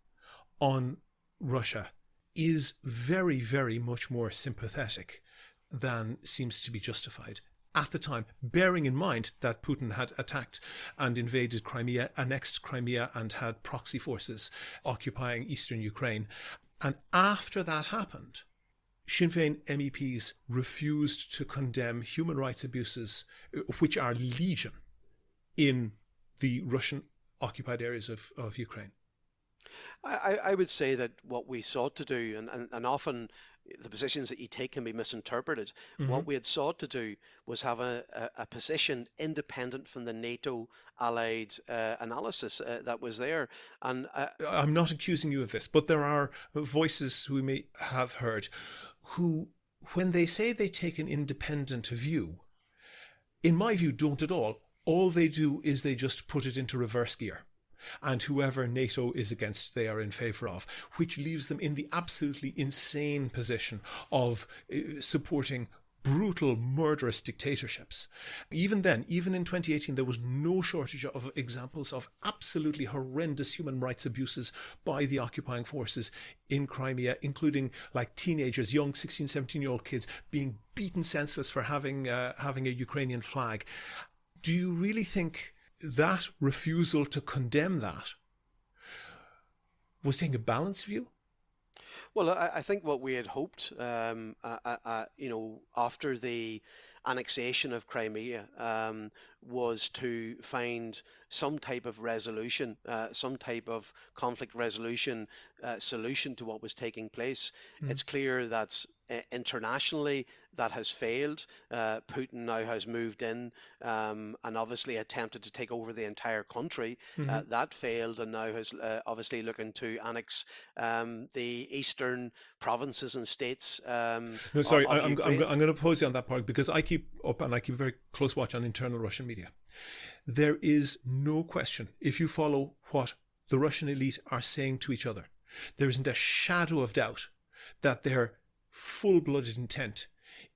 Speaker 3: on Russia is very, very much more sympathetic than seems to be justified at the time, bearing in mind that Putin had attacked and invaded Crimea, annexed Crimea, and had proxy forces occupying eastern Ukraine. And after that happened, Sinn Féin MEPs refused to condemn human rights abuses, which are legion, in the Russian occupied areas of Ukraine.
Speaker 1: I would say that what we sought to do, and often the positions that you take can be misinterpreted.
Speaker 3: Hmm.
Speaker 1: What we had sought to do was have a position independent from the NATO allied analysis that was there. And
Speaker 3: I'm not accusing you of this, but there are voices we may have heard who, when they say they take an independent view, in my view, don't at all. All they do is they just put it into reverse gear. And whoever NATO is against, they are in favour of, which leaves them in the absolutely insane position of supporting brutal, murderous dictatorships. Even then, even in 2018, there was no shortage of examples of absolutely horrendous human rights abuses by the occupying forces in Crimea, including like teenagers, young 16, 17-year-old kids being beaten senseless for having a Ukrainian flag. Do you really think that refusal to condemn that was taking a balanced view?
Speaker 1: Well, I think what we had hoped, after the annexation of Crimea, was to find some type of resolution, some type of conflict resolution solution to what was taking place.
Speaker 3: Mm.
Speaker 1: It's clear that internationally that has failed. Putin now has moved in and obviously attempted to take over the entire country.
Speaker 3: Mm-hmm.
Speaker 1: That failed, and now has obviously looking to annex the eastern provinces and states
Speaker 3: No, sorry,
Speaker 1: of
Speaker 3: I'm
Speaker 1: Ukraine.
Speaker 3: going to pause you on that part because I keep up and I keep very close watch on internal Russian media. There is no question, if you follow what the Russian elite are saying to each other, there isn't a shadow of doubt that their full-blooded intent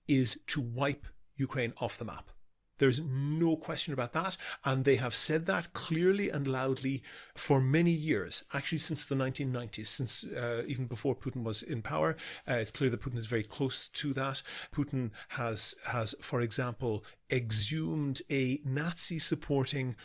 Speaker 3: is to wipe Ukraine off the map. There's no question about that. And they have said that clearly and loudly for many years, actually since the 1990s, since even before Putin was in power. It's clear that Putin is very close to that. Putin has, for example, exhumed a Nazi-supporting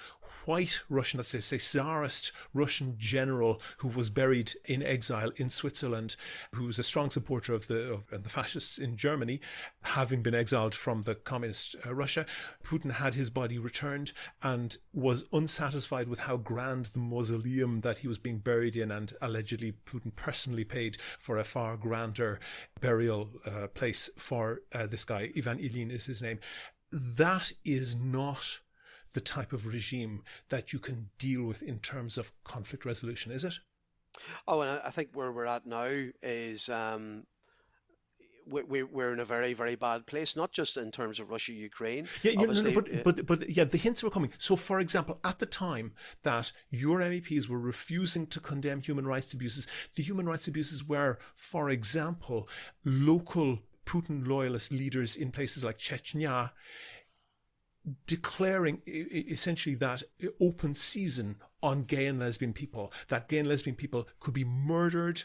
Speaker 3: white Russian, let's say Tsarist Russian general who was buried in exile in Switzerland, who was a strong supporter of the fascists in Germany, having been exiled from the communist Russia. Putin had his body returned and was unsatisfied with how grand the mausoleum that he was being buried in, and allegedly Putin personally paid for a far grander burial place for this guy. Ivan Ilyin is his name. That is not the type of regime that you can deal with in terms of conflict resolution, is it?
Speaker 1: Oh, and I think where we're at now is we're in a very, very bad place, not just in terms of Russia, Ukraine.
Speaker 3: Yeah,
Speaker 1: Obviously,
Speaker 3: but yeah, the hints were coming. So, for example, at the time that your MEPs were refusing to condemn human rights abuses, the human rights abuses were, for example, local Putin loyalist leaders in places like Chechnya declaring essentially that open season on gay and lesbian people, that gay and lesbian people could be murdered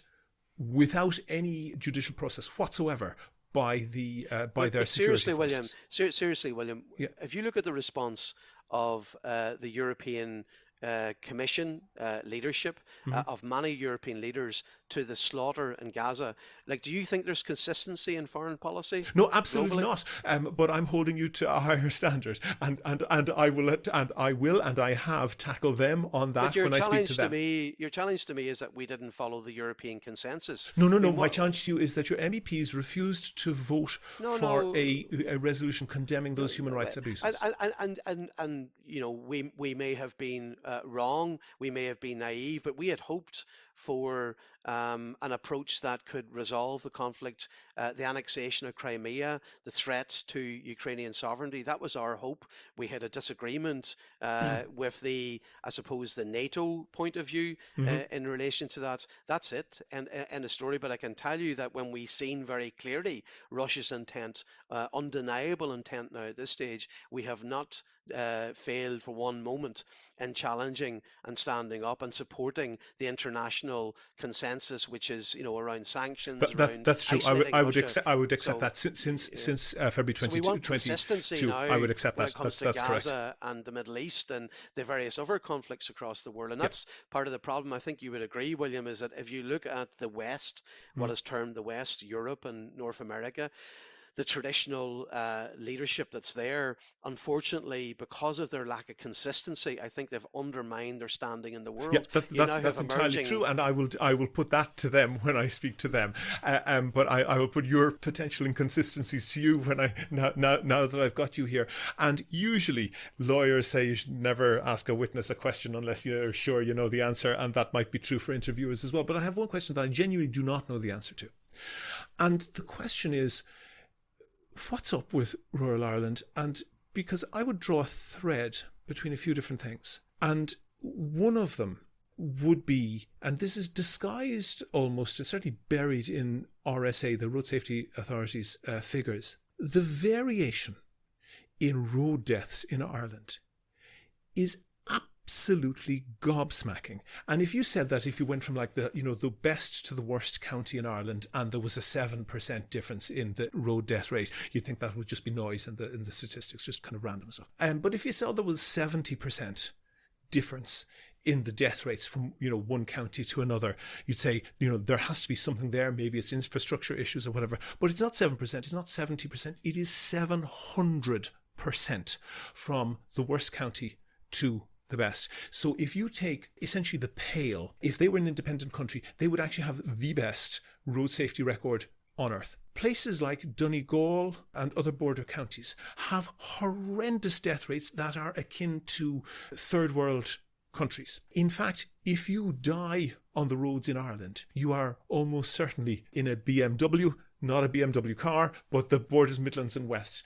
Speaker 3: without any judicial process whatsoever by their security forces.
Speaker 1: Seriously, William,
Speaker 3: Yeah.
Speaker 1: if you look at the response of the European Commission leadership, of many European leaders to the slaughter in Gaza, like, do you think there's consistency in foreign policy
Speaker 3: No, absolutely
Speaker 1: globally?
Speaker 3: not. But I'm holding you to a higher standard, and I will and I have tackled them on
Speaker 1: But
Speaker 3: that when I speak to them.
Speaker 1: your challenge to me is that we didn't follow the European consensus.
Speaker 3: No, no,
Speaker 1: I
Speaker 3: no.
Speaker 1: mean,
Speaker 3: My
Speaker 1: what?
Speaker 3: challenge to you is that your MEPs refused to vote
Speaker 1: No,
Speaker 3: for
Speaker 1: no.
Speaker 3: a resolution condemning those human rights abuses.
Speaker 1: And we may have been wrong, we may have been naive, but we had hoped for an approach that could resolve the conflict, the annexation of Crimea, the threat to Ukrainian sovereignty. That was our hope. We had a disagreement with I suppose, the NATO point of view
Speaker 3: Hmm.
Speaker 1: in relation to that. That's it, and a story. But I can tell you that when we seen very clearly Russia's intent, undeniable intent now at this stage, we have not failed for one moment in challenging and standing up and supporting the international consensus, which is, around sanctions, around
Speaker 3: That's true.
Speaker 1: isolating Russia.
Speaker 3: I would accept
Speaker 1: So,
Speaker 3: that
Speaker 1: yeah.
Speaker 3: since February
Speaker 1: So we want
Speaker 3: 2022.
Speaker 1: consistency now
Speaker 3: I would accept
Speaker 1: when
Speaker 3: that.
Speaker 1: it comes to
Speaker 3: That's correct.
Speaker 1: Gaza and the Middle East and the various other conflicts across the world. And
Speaker 3: Yeah.
Speaker 1: that's part of the problem. I think you would agree, William, is that if you look at the West, what
Speaker 3: Mm.
Speaker 1: is termed the West, Europe and North America, the traditional leadership that's there, unfortunately, because of their lack of consistency, I think they've undermined their standing in the
Speaker 3: Yeah,
Speaker 1: world.
Speaker 3: that,
Speaker 1: You
Speaker 3: that's
Speaker 1: now have
Speaker 3: that's entirely
Speaker 1: emerging.
Speaker 3: true, and I will put that to them when I speak to them. But I will put your potential inconsistencies to you when I now that I've got you here. And usually lawyers say you should never ask a witness a question unless you're sure you know the answer, and that might be true for interviewers as well. But I have one question that I genuinely do not know the answer to, and the question is, what's up with rural Ireland? And because I would draw a thread between a few different things, and one of them would be, and this is disguised almost, certainly buried in RSA, the Road Safety Authority's figures, the variation in road deaths in Ireland is absolutely gobsmacking. And if you said that if you went from like the best to the worst county in Ireland and there was a 7% difference in the road death rate, you'd think that would just be noise in the statistics, just kind of random stuff. But if you saw there was 70% difference in the death rates from one county to another, you'd say there has to be something there. Maybe it's infrastructure issues or whatever. But it's not 7%, it's not 70%, it is 700% from the worst county to the best. So if you take essentially the Pale, if they were an independent country, they would actually have the best road safety record on earth. Places like Donegal and other border counties have horrendous death rates that are akin to third world countries. In fact, if you die on the roads in Ireland, you are almost certainly in a BMW, not a BMW car, but the borders, Midlands and West.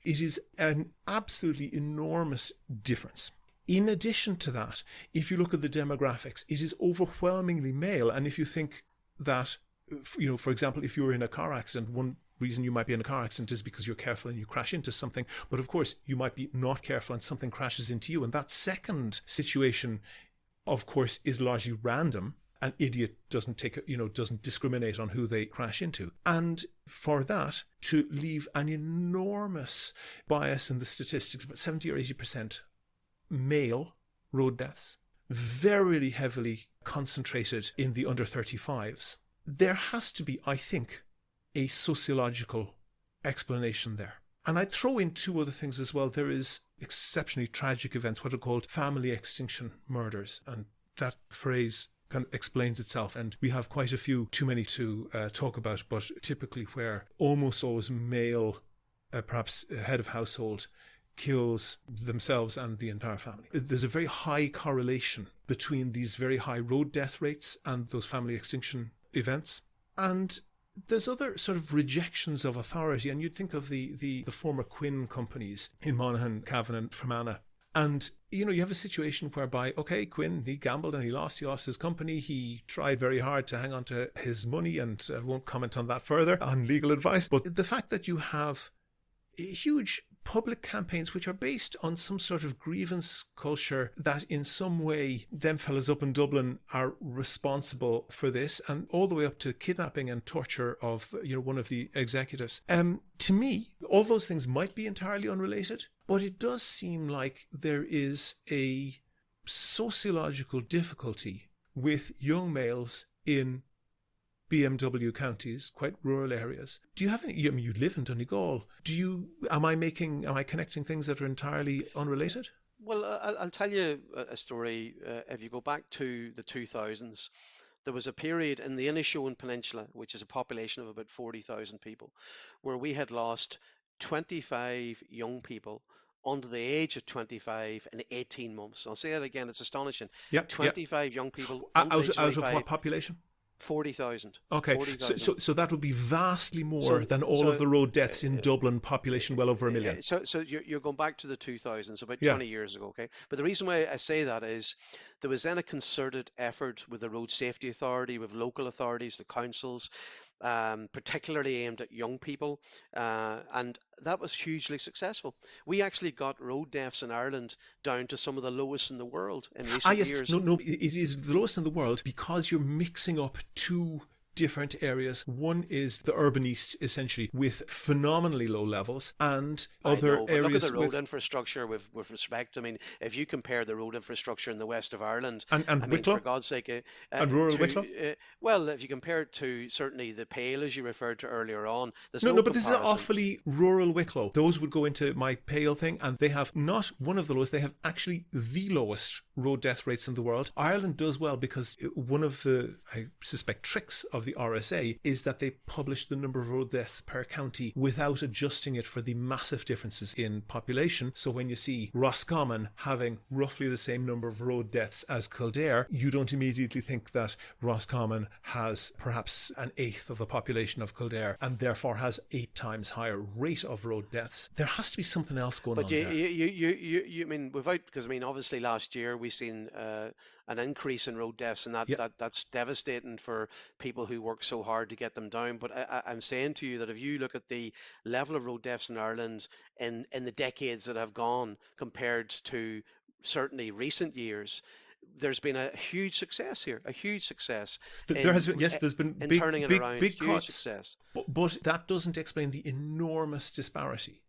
Speaker 3: It is an absolutely enormous difference. In addition to that, if you look at the demographics, it is overwhelmingly male. And if you think that, for example, if you're in a car accident, one reason you might be in a car accident is because you're careful and you crash into something. But of course, you might be not careful and something crashes into you. And that second situation, of course, is largely random. An idiot doesn't discriminate on who they crash into. And for that to leave an enormous bias in the statistics, about 70 or 80% male road deaths, very heavily concentrated in the under 35s. There has to be, I think, a sociological explanation there. And I'd throw in two other things as well. There is exceptionally tragic events, what are called family extinction murders. And that phrase kind of explains itself. And we have quite a few, too many to talk about, but typically where almost always male, perhaps head of household, kills themselves and the entire family. There's a very high correlation between these very high road death rates and those family extinction events. And there's other sort of rejections of authority, and you'd think of the former Quinn companies in Monaghan, Cavan and Fermanagh. And, you have a situation whereby, okay, Quinn, he gambled and he lost his company. He tried very hard to hang on to his money, and I won't comment on that further on legal advice. But the fact that you have huge public campaigns which are based on some sort of grievance culture that in some way them fellas up in Dublin are responsible for this, and all the way up to kidnapping and torture of one of the executives. To me, all those things might be entirely unrelated, but it does seem like there is a sociological difficulty with young males in BMW counties, quite rural areas. Do you have any, you live in Donegal. Am I connecting things that are entirely unrelated?
Speaker 1: Well, I'll tell you a story. If you go back to the 2000s, there was a period in the Inishowen Peninsula, which is a population of about 40,000 people, where we had lost 25 young people under the age of 25 in 18 months. I'll say it again, it's astonishing.
Speaker 3: Yep,
Speaker 1: 25 young people under
Speaker 3: out,
Speaker 1: age
Speaker 3: out of
Speaker 1: 25.
Speaker 3: what population?
Speaker 1: 40,000.
Speaker 3: Okay,
Speaker 1: 40,000.
Speaker 3: so that would be vastly more than all of the road deaths in Dublin, population well over 1 million.
Speaker 1: So you're going back to the 2000s, about 20 years ago, okay? But the reason why I say that is there was then a concerted effort with the Road Safety Authority, with local authorities, the councils, particularly aimed at young people, and that was hugely successful. We actually got road deaths in Ireland down to some of the lowest in the world in recent years.
Speaker 3: No, it is the lowest in the world because you're mixing up two different areas. One is the urban east, essentially, with phenomenally low levels, and
Speaker 1: I
Speaker 3: other
Speaker 1: know, but look at the
Speaker 3: areas
Speaker 1: road
Speaker 3: with
Speaker 1: infrastructure with respect. I mean, if you compare the road infrastructure in the west of Ireland,
Speaker 3: and
Speaker 1: I mean, for
Speaker 3: Wicklow
Speaker 1: God's sake,
Speaker 3: and rural Wicklow.
Speaker 1: to well, if you compare it to certainly the Pale, as you referred to earlier on, there's
Speaker 3: No,
Speaker 1: no
Speaker 3: no, but this is
Speaker 1: comparison.
Speaker 3: awfully rural Wicklow. Those would go into my Pale thing, and they have not one of the lowest, they have actually the lowest road death rates in the world. Ireland does well because one of the, I suspect, tricks of the RSA is that they publish the number of road deaths per county without adjusting it for the massive differences in population. So when you see Roscommon having roughly the same number of road deaths as Kildare, you don't immediately think that Roscommon has perhaps an eighth of the population of Kildare and therefore has 8 times higher rate of road deaths. There has to be something else going
Speaker 1: But
Speaker 3: on there.
Speaker 1: I mean, without, because I mean, obviously last year we seen an increase in road deaths, and
Speaker 3: Yeah,
Speaker 1: that's devastating for people who work so hard to get them down. But I'm saying to you that if you look at the level of road deaths in Ireland in the decades that have gone compared to certainly recent years, there's been a huge success here, a huge success
Speaker 3: there has been,
Speaker 1: in
Speaker 3: yes, there's been
Speaker 1: in turning
Speaker 3: big,
Speaker 1: it
Speaker 3: big,
Speaker 1: around.
Speaker 3: big
Speaker 1: Huge
Speaker 3: cuts,
Speaker 1: success.
Speaker 3: but that doesn't explain the enormous disparity.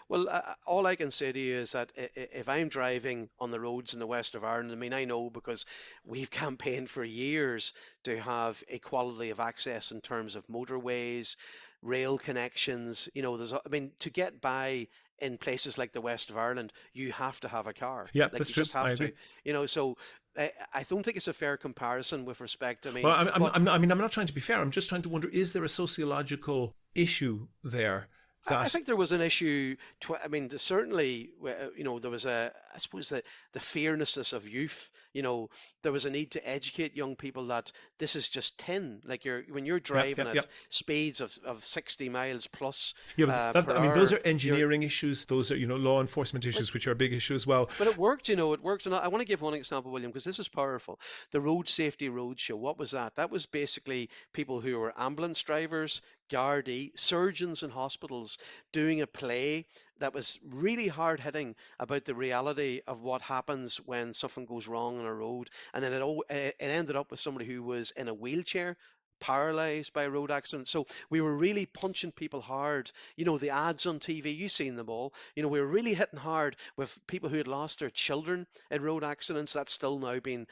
Speaker 1: Well, all I can say to you is that if I'm driving on the roads in the west of Ireland, I mean, I know because we've campaigned for years to have equality of access in terms of motorways, rail connections. You know, I mean, to get by in places like the west of Ireland, you have to have a car.
Speaker 3: Yeah,
Speaker 1: Like
Speaker 3: that's
Speaker 1: you
Speaker 3: true.
Speaker 1: just
Speaker 3: I
Speaker 1: have
Speaker 3: agree.
Speaker 1: to, so I don't think it's a fair comparison with respect. I
Speaker 3: Well,
Speaker 1: mean, but
Speaker 3: I mean, I'm not trying to be fair. I'm just trying to wonder: is there a sociological issue there
Speaker 1: I
Speaker 3: that?
Speaker 1: think there was an issue. I mean, certainly, there was I suppose, the fearlessness of youth. There was a need to educate young people that this is just tin. Like when you're
Speaker 3: Yeah,
Speaker 1: driving
Speaker 3: yeah, yeah.
Speaker 1: at speeds of 60 miles plus
Speaker 3: Yeah, but
Speaker 1: per
Speaker 3: I mean, those
Speaker 1: hour,
Speaker 3: are engineering issues. Those are, law enforcement
Speaker 1: but
Speaker 3: issues, which are a big issue as well.
Speaker 1: but it worked, it worked. And I want to give one example, William, because this is powerful. The Road Safety Roadshow, what was that? That was basically people who were ambulance drivers, Gardaí, surgeons in hospitals doing a play that was really hard hitting about the reality of what happens when something goes wrong on a road. And then it ended up with somebody who was in a wheelchair, paralyzed by a road accident. So we were really punching people hard. The ads on TV, you've seen them all. We were really hitting hard with people who had lost their children in road accidents. That's still now being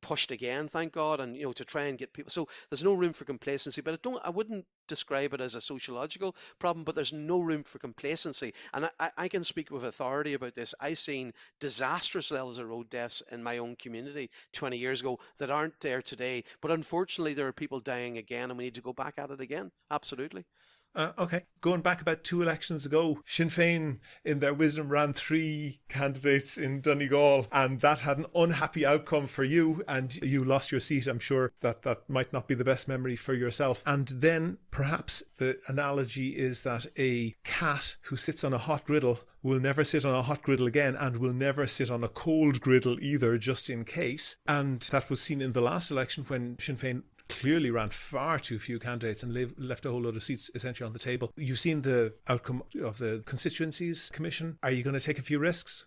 Speaker 1: pushed again, thank God, and to try and get people. So there's no room for complacency. But I wouldn't describe it as a sociological problem, but there's no room for complacency. And I can speak with authority about this. I've seen disastrous levels of road deaths in my own community 20 years ago that aren't there today. But unfortunately, there are people dying again, and we need to go back at it again. Absolutely.
Speaker 3: Okay, going back about 2 elections ago, Sinn Féin, in their wisdom, ran 3 candidates in Donegal, and that had an unhappy outcome for you, and you lost your seat. I'm sure that might not be the best memory for yourself. And then perhaps the analogy is that a cat who sits on a hot griddle will never sit on a hot griddle again, and will never sit on a cold griddle either, just in case. And that was seen in the last election when Sinn Féin clearly ran far too few candidates and left a whole load of seats essentially on the table. You've seen the outcome of the constituencies commission. Are you going to take a few risks?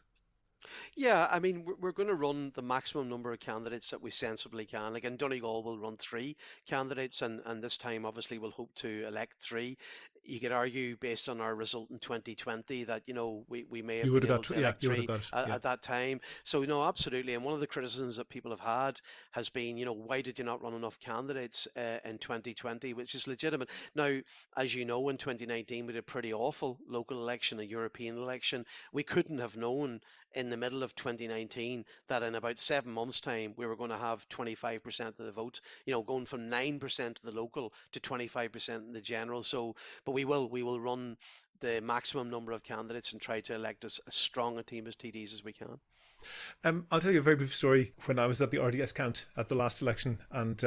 Speaker 1: Yeah, I mean, we're going to run the maximum number of candidates that we sensibly can. Like in Donegal, we'll run 3 candidates, and this time, obviously, we'll hope to elect 3. You could argue, based on our result in 2020, that we may
Speaker 3: You
Speaker 1: have
Speaker 3: would
Speaker 1: been
Speaker 3: have
Speaker 1: able
Speaker 3: got,
Speaker 1: to
Speaker 3: yeah,
Speaker 1: elect
Speaker 3: you would have
Speaker 1: 3
Speaker 3: got it.
Speaker 1: at,
Speaker 3: Yeah.
Speaker 1: at that time. So no, absolutely. And one of the criticisms that people have had has been, why did you not run enough candidates in 2020, which is legitimate. Now, as you know, in 2019, we did a pretty awful local election, a European election. We couldn't have known in the middle of 2019 that in about 7 months' time we were going to have 25% of the vote, going from 9% of the local to 25% in the general. So, but we will run the maximum number of candidates and try to elect as strong a team as TDs as we can.
Speaker 3: I'll tell you a very brief story. When I was at the RDS count at the last election, and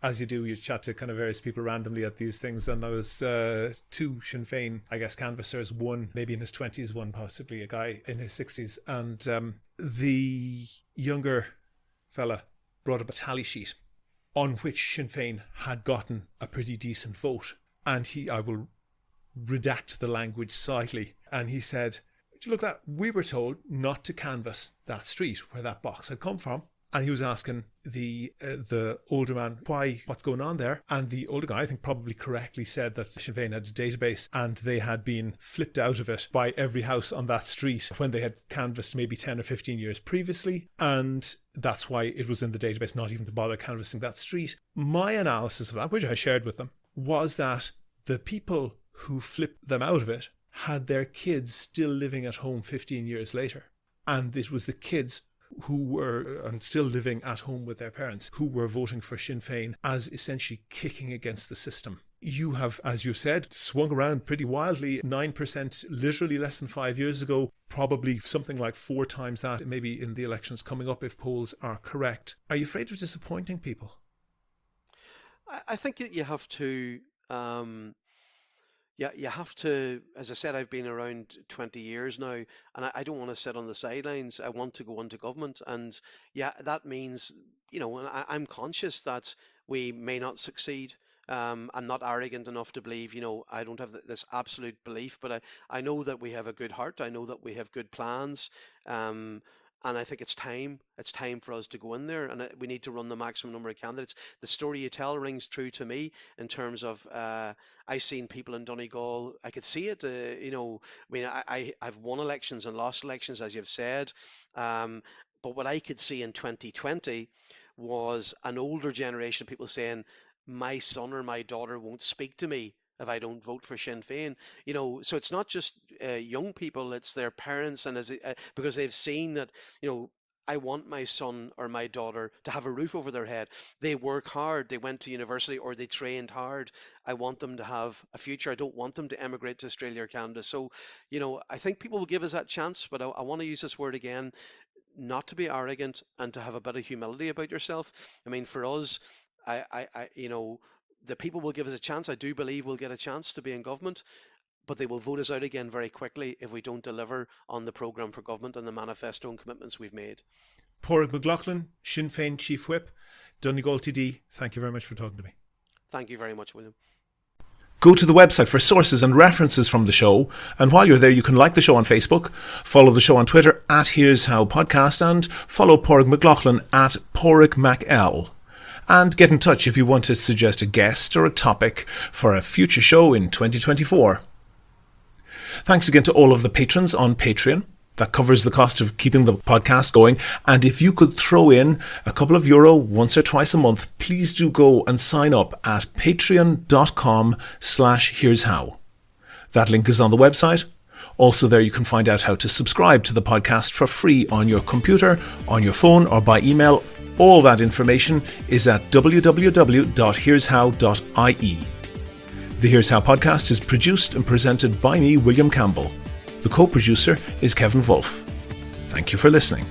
Speaker 3: as you do, you chat to kind of various people randomly at these things, and I was 2 Sinn Féin, I guess, canvassers, one maybe in his 20s, one possibly a guy in his 60s, and the younger fella brought up a tally sheet on which Sinn Féin had gotten a pretty decent vote, and I will redact the language slightly, and he said, look, that we were told not to canvass that street where that box had come from, and he was asking the older man what's going on there, and the older guy, I think, probably correctly said that Sinn Féin had a database and they had been flipped out of it by every house on that street when they had canvassed maybe 10 or 15 years previously, and that's why it was in the database, not even to bother canvassing that street. My analysis of that, which I shared with them, was that the people who flipped them out of it had their kids still living at home 15 years later, and it was the kids who were, and still living at home with their parents, who were voting for Sinn Féin as essentially kicking against the system. You have, as you said, swung around pretty wildly. 9% literally less than 5 years ago, probably something like 4 times that, maybe in the elections coming up if polls are correct. Are you afraid of disappointing people?
Speaker 1: I think that you have to, you have to, as I said, I've been around 20 years now, and I don't want to sit on the sidelines. I want to go into government. And yeah, that means, and I'm conscious that we may not succeed. I'm not arrogant enough to believe, I don't have this absolute belief, but I know that we have a good heart. I know that we have good plans. And I think it's time. It's time for us to go in there, and we need to run the maximum number of candidates. The story you tell rings true to me in terms of I've seen people in Donegal. I could see it. I've won elections and lost elections, as you've said. But what I could see in 2020 was an older generation of people saying, "My son or my daughter won't speak to me if I don't vote for Sinn Féin." So it's not just young people, it's their parents, and because they've seen that, I want my son or my daughter to have a roof over their head. They work hard, they went to university or they trained hard. I want them to have a future. I don't want them to emigrate to Australia or Canada. So, I think people will give us that chance, but I want to use this word again, not to be arrogant and to have a bit of humility about yourself. I mean, for us, the people will give us a chance. I do believe we'll get a chance to be in government, but they will vote us out again very quickly if we don't deliver on the programme for government and the manifesto and commitments we've made.
Speaker 3: Pádraig McLaughlin, Sinn Féin Chief Whip, Donegal TD, thank you very much for talking to me.
Speaker 1: Thank you very much, William.
Speaker 3: Go to the website for sources and references from the show, and while you're there you can like the show on Facebook, follow the show on Twitter at Here's How Podcast, and follow Pádraig McLaughlin at Pádraig MacL. And get in touch if you want to suggest a guest or a topic for a future show in 2024. Thanks again to all of the patrons on Patreon. That covers the cost of keeping the podcast going. And if you could throw in a couple of euro once or twice a month, please do go and sign up at patreon.com/here'show. That link is on the website. Also there you can find out how to subscribe to the podcast for free on your computer, on your phone, or by email. All that information is at www.here'show.ie. The Here's How podcast is produced and presented by me, William Campbell. The co-producer is Kevin Wolf. Thank you for listening.